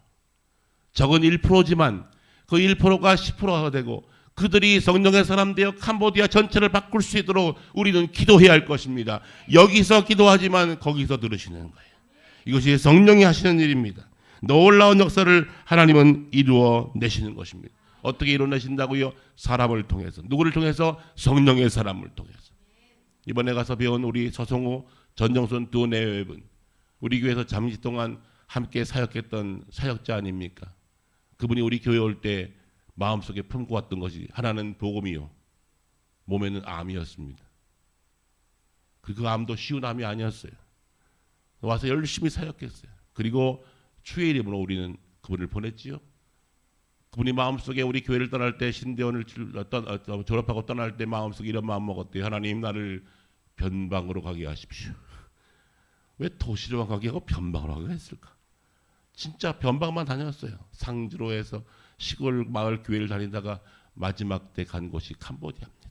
적은 1%지만 그 1%가 10%가 되고 그들이 성령의 사람 되어 캄보디아 전체를 바꿀 수 있도록 우리는 기도해야 할 것입니다. 여기서 기도하지만 거기서 들으시는 거예요. 이것이 성령이 하시는 일입니다. 놀라운 역사를 하나님은 이루어 내시는 것입니다. 어떻게 이루어내신다고요? 사람을 통해서. 누구를 통해서? 성령의 사람을 통해서. 이번에 가서 배운 우리 서성호, 전정순 두 내외분, 우리 교회에서 잠시 동안 함께 사역했던 사역자 아닙니까? 그분이 우리 교회 올 때 마음속에 품고 왔던 것이 하나는 복음이요, 몸에는 암이었습니다. 그 암도 쉬운 암이 아니었어요. 와서 열심히 사역했어요. 그리고 주의 이름으로 우리는 그분을 보냈지요. 그분이 마음속에 우리 교회를 떠날 때, 신대원을 졸업하고 떠날 때 마음속에 이런 마음 먹었대요. 하나님, 나를 변방으로 가게 하십시오. 왜 도시로만 가게 하고 변방으로 가게 했을까? 진짜 변방만 다녔어요. 상주로 해서 시골 마을 교회를 다니다가 마지막 때 간 곳이 캄보디아입니다.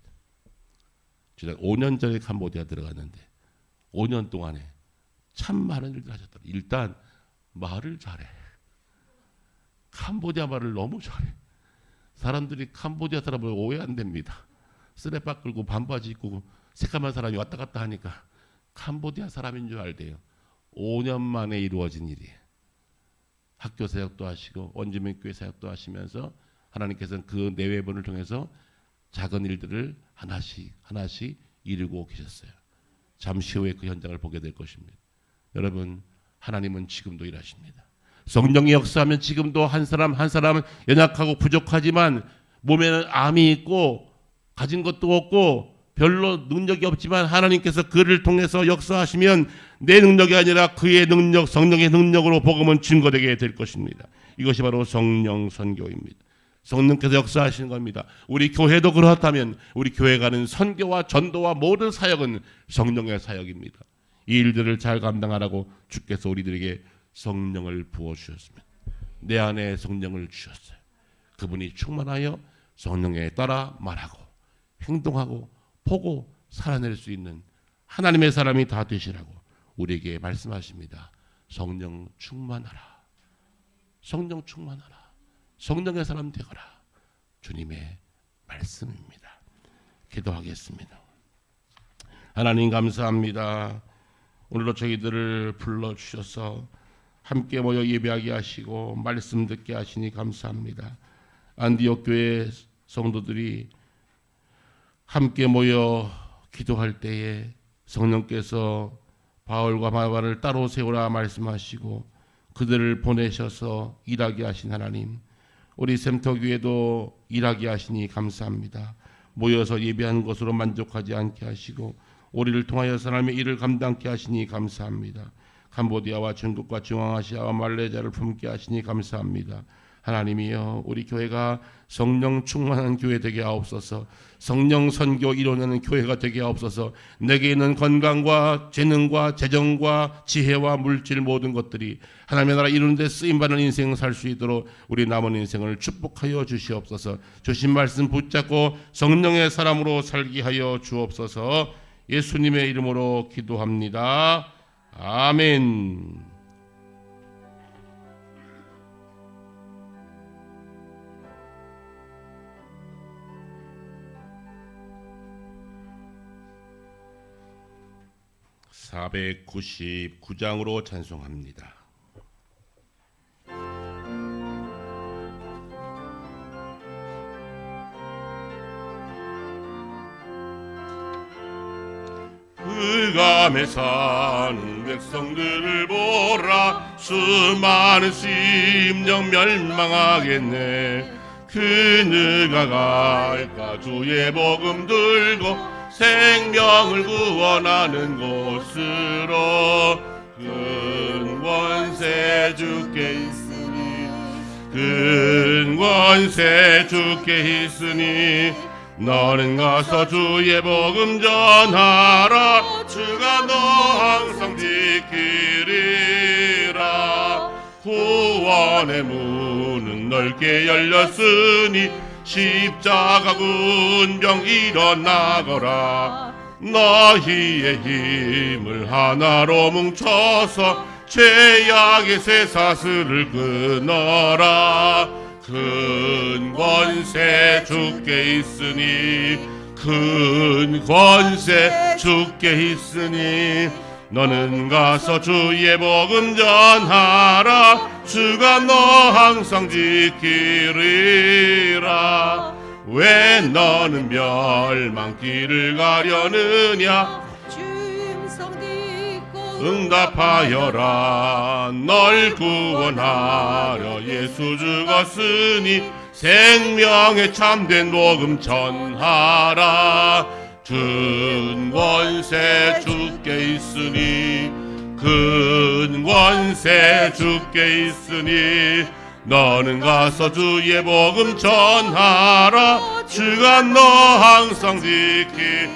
제가 5년 전에 캄보디아 들어갔는데 5년 동안에 참 많은 일들 하셨더라고요. 일단 말을 잘해. 캄보디아 말을 너무 잘해. 사람들이 캄보디아 사람을 오해 안 됩니다. 쓰레빠 끌고 반바지 입고 새까만 사람이 왔다 갔다 하니까 캄보디아 사람인 줄 알대요. 5년 만에 이루어진 일이에요. 학교 사역도 하시고 원주민교회 사역도 하시면서 하나님께서는 그 내외분을 통해서 작은 일들을 하나씩 하나씩 이루고 계셨어요. 잠시 후에 그 현장을 보게 될 것입니다. 여러분, 하나님은 지금도 일하십니다. 성령이 역사하면 지금도 한 사람 한 사람은 연약하고 부족하지만 몸에는 암이 있고 가진 것도 없고 별로 능력이 없지만 하나님께서 그를 통해서 역사하시면 내 능력이 아니라 그의 능력, 성령의 능력으로 복음은 증거되게 될 것입니다. 이것이 바로 성령 선교입니다. 성령께서 역사하시는 겁니다. 우리 교회도 그렇다면 우리 교회 가는 선교와 전도와 모든 사역은 성령의 사역입니다. 이 일들을 잘 감당하라고 주께서 우리들에게 성령을 부어주셨습니다. 내 안에 성령을 주셨어요. 그분이 충만하여 성령에 따라 말하고 행동하고 보고 살아낼 수 있는 하나님의 사람이 다 되시라고 우리에게 말씀하십니다. 성령 충만하라. 성령 충만하라. 성령의 사람 되거라. 주님의 말씀입니다. 기도하겠습니다. 하나님 감사합니다. 오늘도 저희들을 불러주셔서 함께 모여 예배하게 하시고 말씀 듣게 하시니 감사합니다. 안디옥 교회 성도들이 함께 모여 기도할 때에 성령께서 바울과 바나바를 따로 세우라 말씀하시고 그들을 보내셔서 일하게 하신 하나님, 우리 샘터교회도 일하게 하시니 감사합니다. 모여서 예배하는 것으로 만족하지 않게 하시고 우리를 통하여 하나님의 일을 감당케 하시니 감사합니다. 캄보디아와 중국과 중앙아시아와 말레이시아를 품게 하시니 감사합니다. 하나님이여, 우리 교회가 성령 충만한 교회 되게 하옵소서. 성령 선교 이루어내는 교회가 되게 하옵소서. 내게 있는 건강과 재능과 재정과 지혜와 물질 모든 것들이 하나님의 나라 이루는 데 쓰임받는 인생 살 수 있도록 우리 남은 인생을 축복하여 주시옵소서. 주신 말씀 붙잡고 성령의 사람으로 살게 하여 주옵소서. 예수님의 이름으로 기도합니다. 아멘. (499장으로) 찬송합니다. 흑암에 사는 백성들을 보라. 수많은 심령 멸망하겠네. 그누가 갈까 주의 복음 들고 생명을 구원하는 곳으로. 근권세 주께 있으니 근권세 주께 있으니 너는 가서 주의 복음 전하라. 주가 너 항상 지키리라. 구원의 문은 넓게 열렸으니 십자가 군병 일어나거라. 너희의 힘을 하나로 뭉쳐서 죄악의 쇠사슬을 끊어라. 큰 권세 주께 있으니 큰 권세 주께 있으니 너는 가서 주의 복음 전하라. 주가 너 항상 지키리라. 왜 너는 멸망길을 가려느냐. 주음성 듣고 응답하여라. 널 구원하려 예수 죽었으니 생명의 참된 복음 전하라. 큰 권세 주께 있으니 큰 권세 주께 있으니 너는 가서 주의 복음 전하라. 주가 너 항상 지키리라.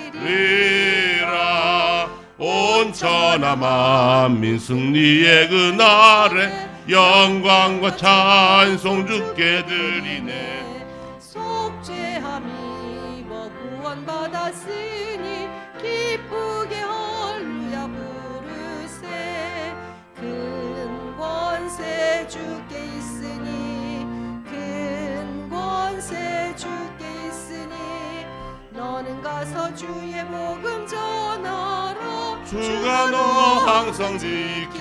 온 천하 만민 승리의 그날에 영광과 찬송 주께 드리네. 속죄함이 뭐 구원받았으니 기쁘게 할루야 부르세. 큰 권세 주께 있으니 큰 권세 주께 있으니 너는 가서 주의 복음 전하라. 주가 너 항상 지키리라.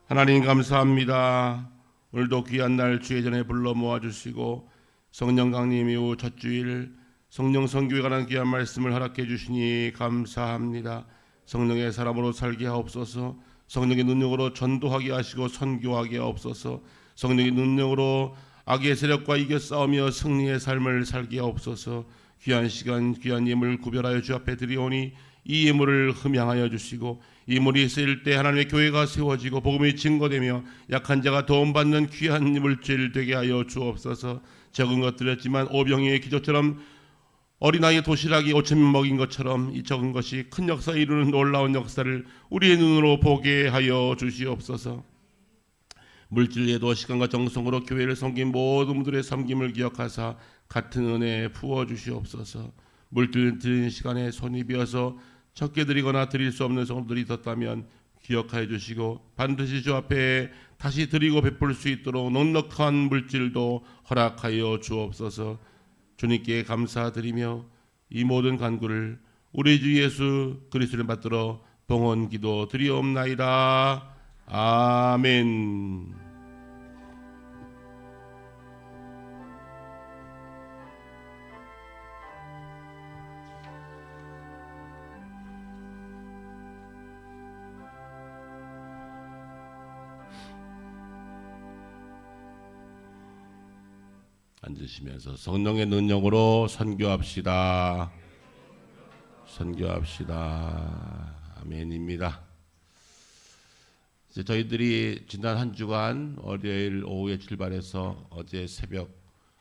하나님 감사합니다. 오늘도 귀한 날 주의 전에 불러 모아주시고 성령 강림 이후 첫 주일 성령 선교에 관한 귀한 말씀을 허락해 주시니 감사합니다. 성령의 사람으로 살게 하옵소서. 성령의 능력으로 전도하게 하시고 선교하게 하옵소서. 성령의 능력으로 악의 세력과 이겨 싸우며 승리의 삶을 살게 하옵소서. 귀한 시간 귀한 예물 구별하여 주 앞에 드리오니 이 예물을 흠양하여 주시고 이 예물이 쓰일 때 하나님의 교회가 세워지고 복음이 증거되며 약한 자가 도움받는 귀한 물질 되게 하여 주옵소서. 적은 것 드렸지만 오병이의 기적처럼 어린아이의 도시락이 5,000명 먹인 것처럼 이 적은 것이 큰 역사에 이루는 놀라운 역사를 우리의 눈으로 보게 하여 주시옵소서. 물질에도 시간과 정성으로 교회를 섬긴 모든 분들의 섬김을 기억하사 같은 은혜 부어주시옵소서. 물질 드리는 시간에 손이 비어서 적게 드리거나 드릴 수 없는 성도들이 있었다면 기억하여 주시고 반드시 주 앞에 다시 드리고 베풀 수 있도록 넉넉한 물질도 허락하여 주옵소서. 주님께 감사드리며 이 모든 간구를 우리 주 예수 그리스도를 받들어 봉헌 기도 드리옵나이다. 아멘. 앉으시면서 성령의 능력으로 선교합시다. 선교합시다. 아멘입니다. 이제 저희들이 지난 한 주간 월요일 오후에 출발해서 어제 새벽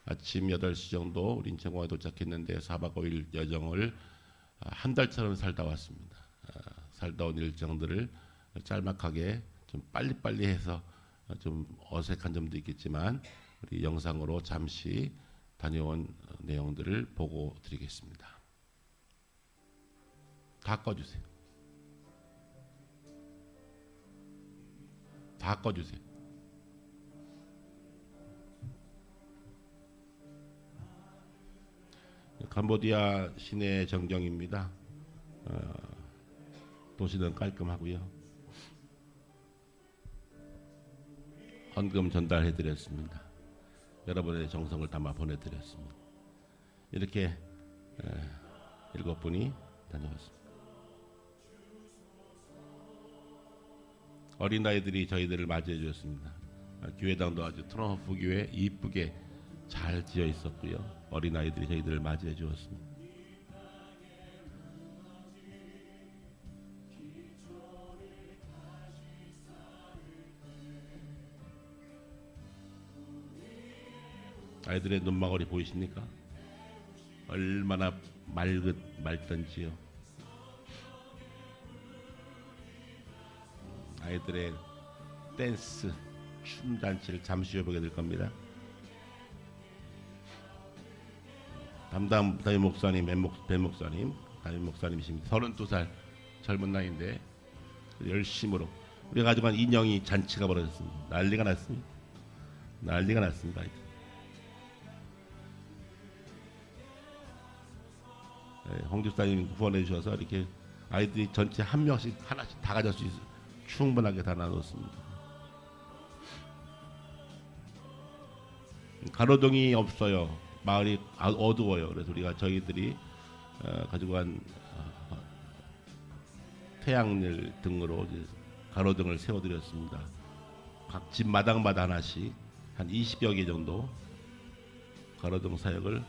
아침 8시 정도 우리 인천공항에 도착했는데 4박 5일 여정을 한 달처럼 살다 왔습니다. 살다 온 일정들을 짤막하게 좀 빨리빨리 해서 좀 어색한 점도 있겠지만 우리 영상으로 잠시 다녀온 내용들을 보고 드리겠습니다. 다 꺼주세요. 다 꺼주세요. 캄보디아 시내 전경입니다. 도시는 깔끔하고요. 헌금 전달해드렸습니다. 여러분의 정성을 담아 보내드렸습니다. 이렇게 7분이 다녀왔습니다. 어린아이들이 저희들을 맞이해 주셨습니다. 교회당도 아주 트럼프 교회 이쁘게 잘 지어 있었고요. 어린아이들이 저희들을 맞이해 주었습니다. 아이들의 눈망울이 보이십니까? 얼마나 맑던지요. 아이들의 댄스 춤 잔치를 잠시 후에 보게 될 겁니다. 담임 목사님, 배 목사님, 담임 목사님이십니다. 32살 젊은 나이인데 열심으로 우리가 가져간 인형이 잔치가 벌어졌습니다. 난리가 났습니다. 난리가 났습니다. 홍 집사님 후원해 주셔서 이렇게 아이들이 전체 한 명씩 하나씩 다 가질 수 있어 충분하게 다 나눴습니다. 가로등이 없어요. 마을이 어두워요. 그래서 우리가 저희들이 가지고 간 태양열 등으로 이제 가로등을 세워드렸습니다. 각 집 마당마다 하나씩 한 20여 개 정도 가로등 사역을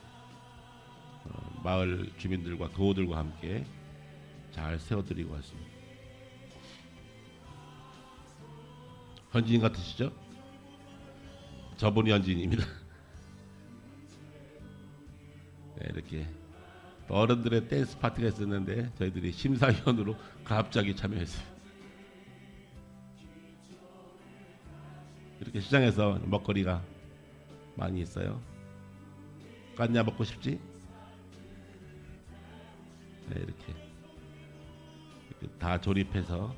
마을 주민들과 교우들과 함께 잘 세워드리고 왔습니다. 현지인 같으시죠? 저분이 현지인입니다. 네, 이렇게 어른들의 댄스 파티가 있었는데 저희들이 심사위원으로 갑자기 참여했어요. 이렇게 시장에서 먹거리가 많이 있어요. 깐냐 먹고 싶지? 네, 이렇게 다 조립해서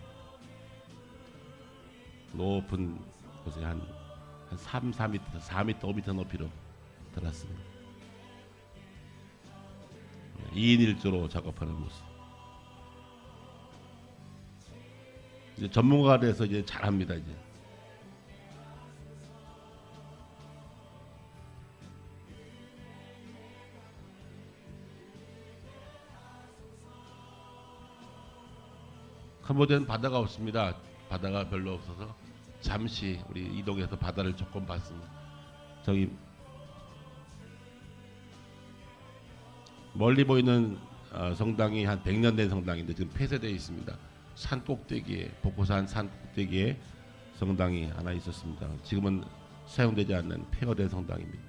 높은 곳에 한 3, 4m, 4m, 5m 높이로 들었습니다. 2인 1조로 작업하는 모습. 이제 전문가가 돼서 이제 잘합니다. 이제 캄보디아는 바다가 없습니다. 바다가 별로 없어서 잠시 우리 이동해서 바다를 조금 봤습니다. 저기 멀리 보이는 성당이 한 100년 된 성당인데 지금 폐쇄되어 있습니다. 산 꼭대기에 복고산 산 꼭대기에 성당이 하나 있었습니다. 지금은 사용되지 않는 폐허된 성당입니다.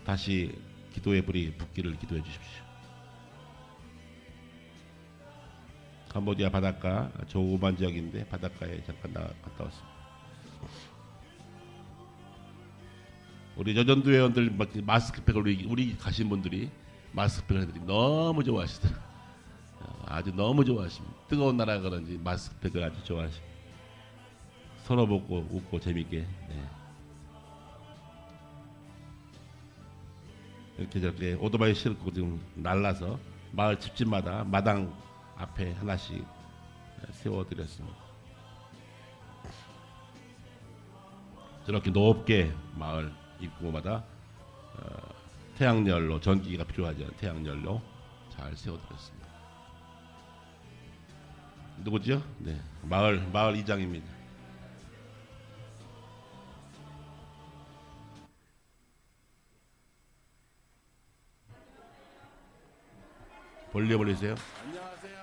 다시 기도의 불이 붙기를 기도해 주십시오. 캄보디아 바닷가 조그만 지역인데 바닷가에 잠깐 갔다 왔습니다. 우리 여전도 회원들 마스크팩을 우리 가신 분들이 마스크팩을 애들이 너무 좋아하시더라고요. 아주 너무 좋아하십니다. 뜨거운 나라 그런지 마스크팩을 아주 좋아하십니다. 서로 보고 웃고 재밌게. 네. 이렇게 저렇게 오토바이 싣고 지금 날라서 마을 집집마다 마당 앞에 하나씩 세워드렸습니다. 저렇게 높게 마을 입구마다 태양열로 전기가 필요하지 않은 태양열로 잘 세워드렸습니다. 누구죠? 네, 마을 이장입니다. 벌려버리세요. 안녕하세요.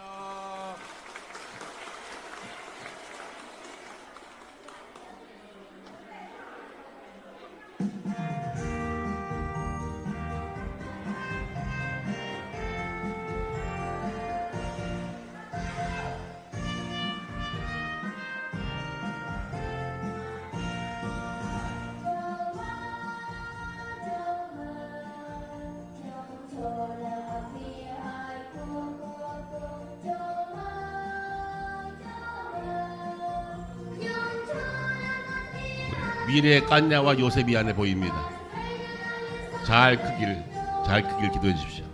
미래의 깐냐와 요셉이 안에 보입니다. 잘 크길 기도해 주십시오.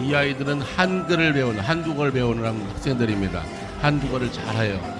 이 아이들은 한국어를 배우는 학생들입니다. 한국어를 잘해요.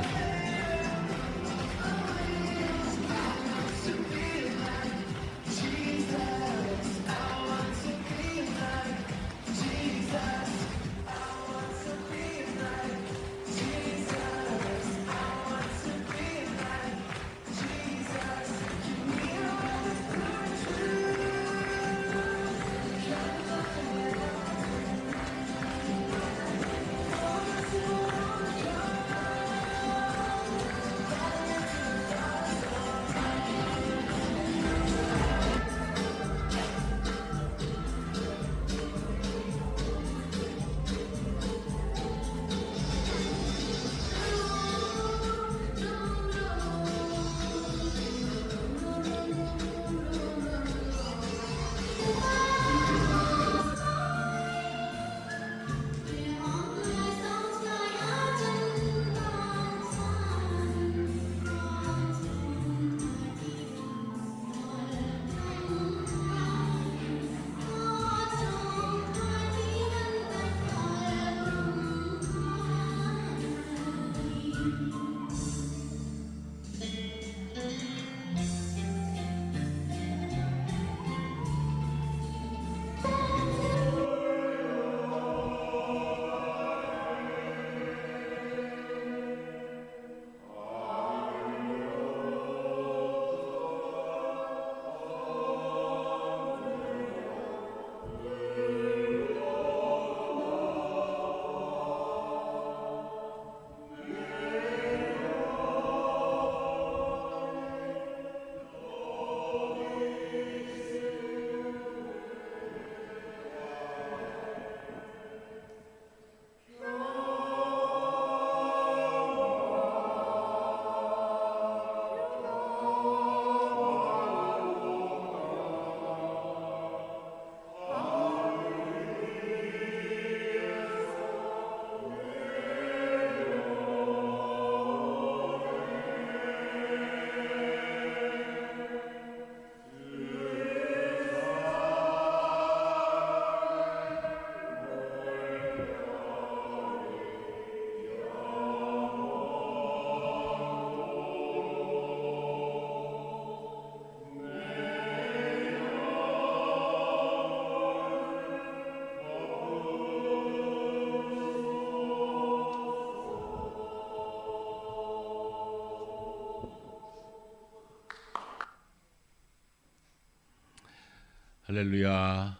할렐루야.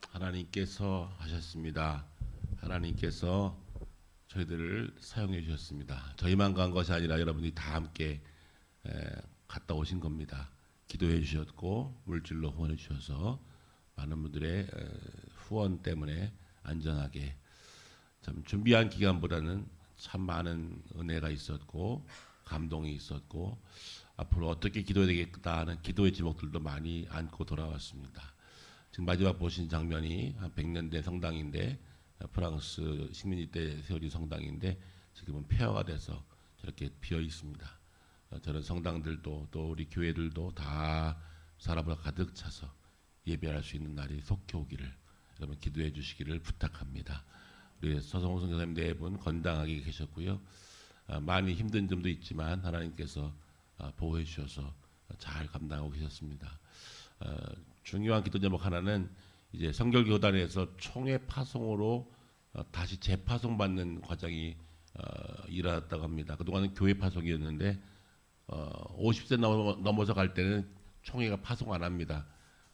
하나님께서 하셨습니다. 하나님께서 저희들을 사용해 주셨습니다. 저희만 간 것이 아니라 여러분이 다 함께 갔다 오신 겁니다. 기도해 주셨고 물질로 후원해 주셔서 많은 분들의 후원 때문에 안전하게 참 준비한 기간보다는 참 많은 은혜가 있었고 감동이 있었고 앞으로 어떻게 기도해야 되겠다 하는 기도의 제목들도 많이 안고 돌아왔습니다. 지금 마지막 보신 장면이 한 100년 된 성당인데 프랑스 식민지 때 세워진 성당인데 지금은 폐허가 돼서 저렇게 비어 있습니다. 저런 성당들도 또 우리 교회들도 다 사람으로 가득 차서 예배할 수 있는 날이 속히 오기를 여러분 기도해 주시기를 부탁합니다. 우리 서성호 선교사님 네 분 건강하게 계셨고요. 많이 힘든 점도 있지만 하나님께서 보호해 주셔서 잘 감당하고 계셨습니다. 중요한 기도 제목 하나는 이제 성결교단에서 총회 파송으로 다시 재파송받는 과정이 일어났다고 합니다. 그동안은 교회 파송이었는데 50세 넘어서 갈 때는 총회가 파송 안 합니다.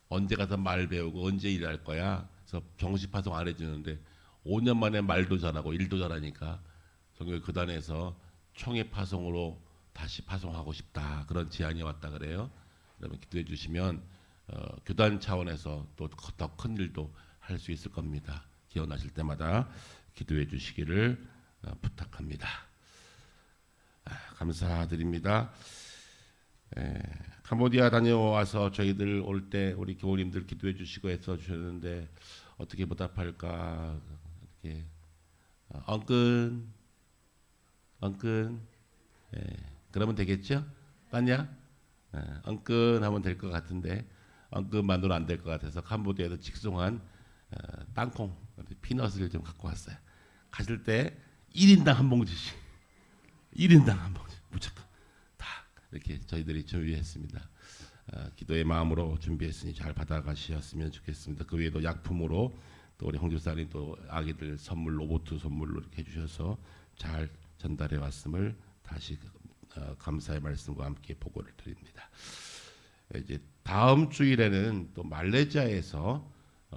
언제 가서 말 배우고 언제 일할 거야. 그래서 정식 파송 안 해주는데 5년 만에 말도 잘하고 일도 잘하니까 성결교단에서 총회 파송으로 다시 파송하고 싶다. 그런 제안이 왔다 그래요. 여러분 기도해 주시면 교단 차원에서 또 더 큰 일도 할 수 있을 겁니다. 기원하실 때마다 기도해 주시기를 부탁합니다. 감사드립니다. 캄보디아 다녀와서 저희들 올 때 우리 교우님들 기도해 주시고 애써 주셨는데 어떻게 보답할까 이렇게 엉끈 그러면 되겠죠? 맞냐? 엉끈 하면 될 것 같은데 엉끈만으로 안 될 것 같아서 캄보디아에서 직송한 땅콩 피넛을 좀 갖고 왔어요. 가실 때 1인당 한 봉지씩 1인당 한 봉지 무조건 다 이렇게 저희들이 준비했습니다. 기도의 마음으로 준비했으니 잘 받아가셨으면 좋겠습니다. 그 외에도 약품으로 또 우리 홍주사님 또 아기들 선물 로봇 선물로 이렇게 해주셔서 잘 전달해 왔음을 다시 감사의 말씀과 함께 보고를 드립니다. 이제 다음 주일에는 또 말레이시아에서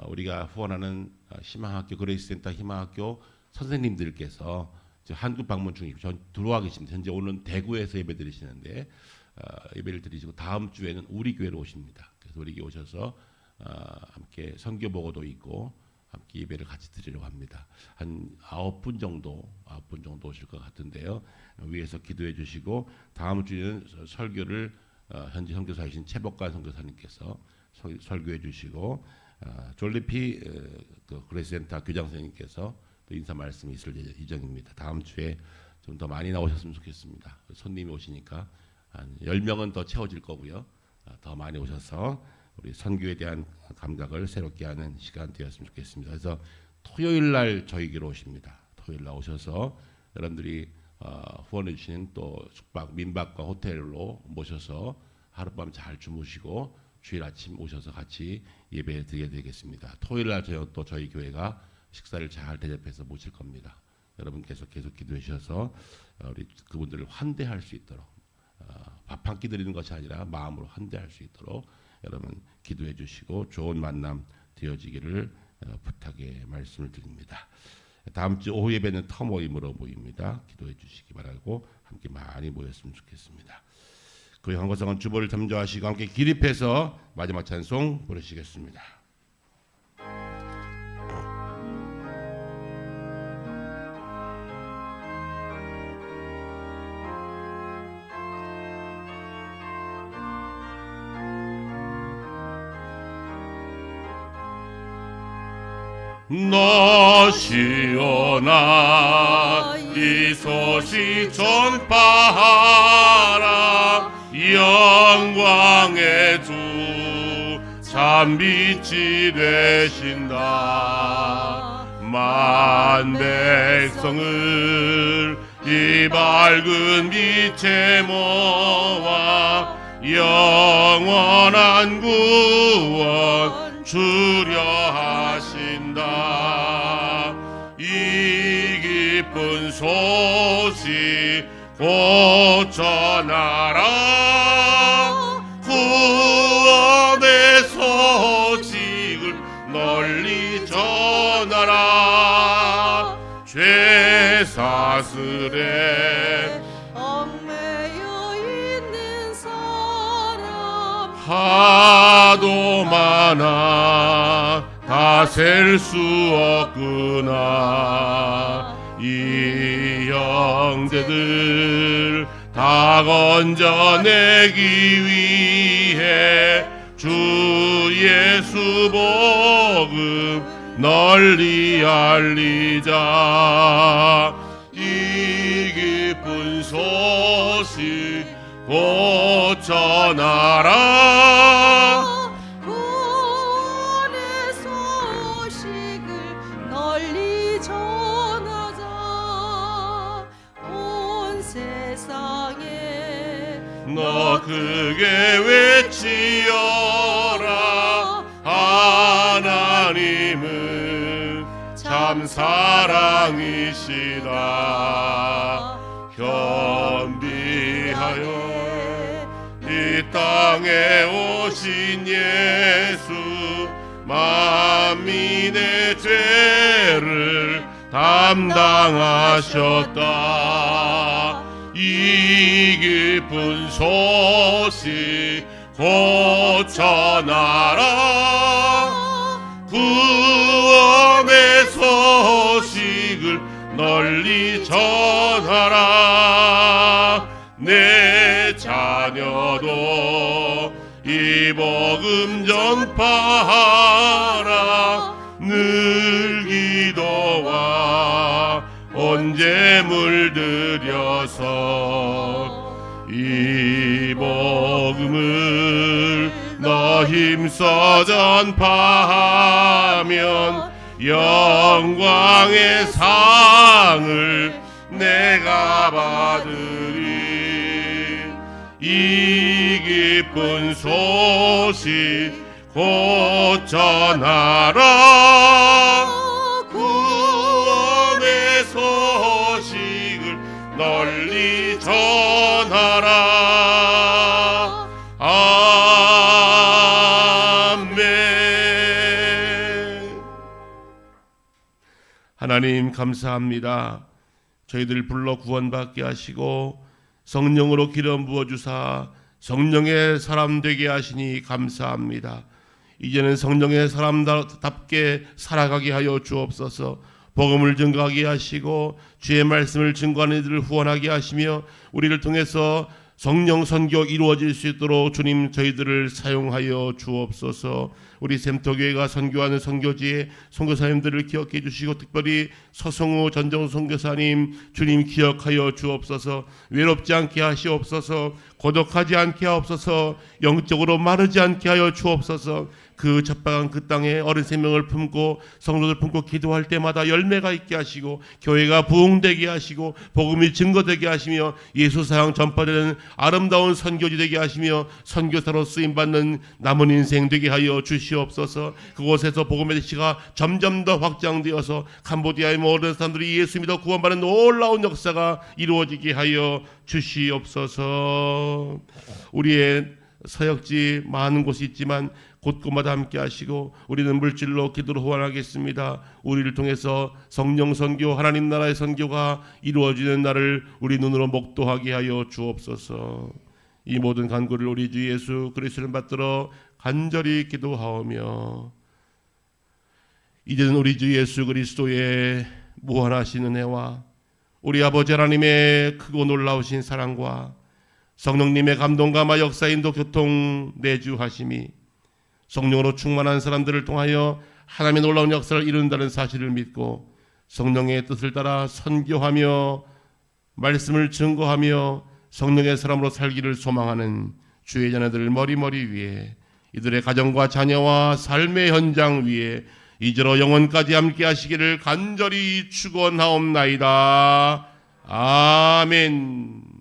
우리가 후원하는 희망학교 그레이스센터 희망학교 선생님들께서 한국 방문 중이고 전 들어와 계십니다. 현재 오늘 대구에서 예배 드리시는데 예배를 드리시고 다음 주에는 우리 교회로 오십니다. 그래서 우리 교회 오셔서 함께 선교 보고도 있고 함께 예배를 같이 드리려고 합니다. 한 9분 정도 오실 것 같은데요. 위에서 기도해 주시고 다음 주에는 설교를 현재 선교사이신 최복관 선교사님께서 설교해 주시고 졸리피 그 그레이스센터 교장 선생님께서 또 인사 말씀이 있을 예정입니다. 다음 주에 좀 더 많이 나오셨으면 좋겠습니다. 손님이 오시니까 한 10명은 더 채워질 거고요. 더 많이 오셔서 우리 선교에 대한 감각을 새롭게 하는 시간 되었으면 좋겠습니다. 그래서 토요일 날 저희에게로 오십니다. 토요일 날 오셔서 여러분들이 후원해 주신 또 숙박, 민박과 호텔로 모셔서 하룻밤 잘 주무시고 주일 아침 오셔서 같이 예배 드리게 되겠습니다. 토요일 날 또 저희 교회가 식사를 잘 대접해서 모실 겁니다. 여러분께서 계속 기도해 주셔서 우리 그분들을 환대할 수 있도록 밥 한 끼 드리는 것이 아니라 마음으로 환대할 수 있도록 여러분 기도해 주시고 좋은 만남 되어지기를 부탁의 말씀을 드립니다. 다음 주 오후 예배는 터 모임으로 모입니다. 기도해 주시기 바라고 함께 많이 모였으면 좋겠습니다. 그 한국성은 주보를 점조하시고 함께 기립해서 마지막 찬송 부르시겠습니다. 너시오나 이 소식 전파하라 영광의 주 참 빛이 되신다 만 백성을 이 밝은 빛에 모아 영원한 구원 주려 하신다 이 기쁜 소식 곧 전하라 구원의 소식 널리 전하라. 죄 사슬에 얽매여 있는 사람 하도 많아 다 셀 수 없구나. 이 형제들 다 건져내기 위해 주 예수 복음 널리 알리자. 이 기쁜 소식 곧 전하라. 구원의 소식을 널리 전하자. 온 세상에 너 크게 외치어라. 하나님은 참 사랑이시다. 겸비하여 이 땅에 오신 예수 만민의 죄를 담당하셨다. 이 기쁜 소식 곧 전하라. 구원의 소식을 널리 전하라. 내 자녀도 이 복음 전파하라. 늘 기도와 온 재물 들여서 이 복음을 너 힘써 전파하면 영광의 상을 내가 받으리. 이 기쁜 소식 곧 전하라. 구원의 소식을 널리 전하라. 아멘. 하나님 감사합니다. 저희들 불러 구원받게 하시고 성령으로 기름 부어주사 성령의 사람 되게 하시니 감사합니다. 이제는 성령의 사람답게 살아가게 하여 주옵소서. 복음을 증거하게 하시고 주의 말씀을 증거하는 이들을 후원하게 하시며 우리를 통해서 성령 선교 이루어질 수 있도록 주님 저희들을 사용하여 주옵소서. 우리 샘터교회가 선교하는 선교지에 선교사님들을 기억해 주시고 특별히 서성우 전정수 선교사님 주님 기억하여 주옵소서. 외롭지 않게 하시옵소서. 고독하지 않게 하옵소서. 영적으로 마르지 않게 하여 주옵소서. 그 젖박한 그 땅에 어린 생명을 품고 성도들 품고 기도할 때마다 열매가 있게 하시고 교회가 부흥되게 하시고 복음이 증거되게 하시며 예수 사랑 전파되는 아름다운 선교지 되게 하시며 선교사로 쓰임받는 남은 인생 되게 하여 주시옵소서. 그곳에서 복음의 시가 점점 더 확장되어서 캄보디아의 모든 사람들이 예수 믿어 구원받는 놀라운 역사가 이루어지게 하여 주시옵소서. 우리의 서역지 많은 곳이 있지만 곳곳마다 함께 하시고 우리는 물질로 기도로 후원하겠습니다. 우리를 통해서 성령 선교 하나님 나라의 선교가 이루어지는 날을 우리 눈으로 목도하게 하여 주옵소서. 이 모든 간구를 우리 주 예수 그리스도를 받들어 간절히 기도하오며 이제는 우리 주 예수 그리스도의 무한하신 은혜와 우리 아버지 하나님의 크고 놀라우신 사랑과 성령님의 감동감화 역사 인도 교통 내주하심이 성령으로 충만한 사람들을 통하여 하나님의 놀라운 역사를 이룬다는 사실을 믿고 성령의 뜻을 따라 선교하며 말씀을 증거하며 성령의 사람으로 살기를 소망하는 주의 자녀들 머리머리 위에 이들의 가정과 자녀와 삶의 현장 위에 이제로 영원까지 함께 하시기를 간절히 축원하옵나이다. 아멘.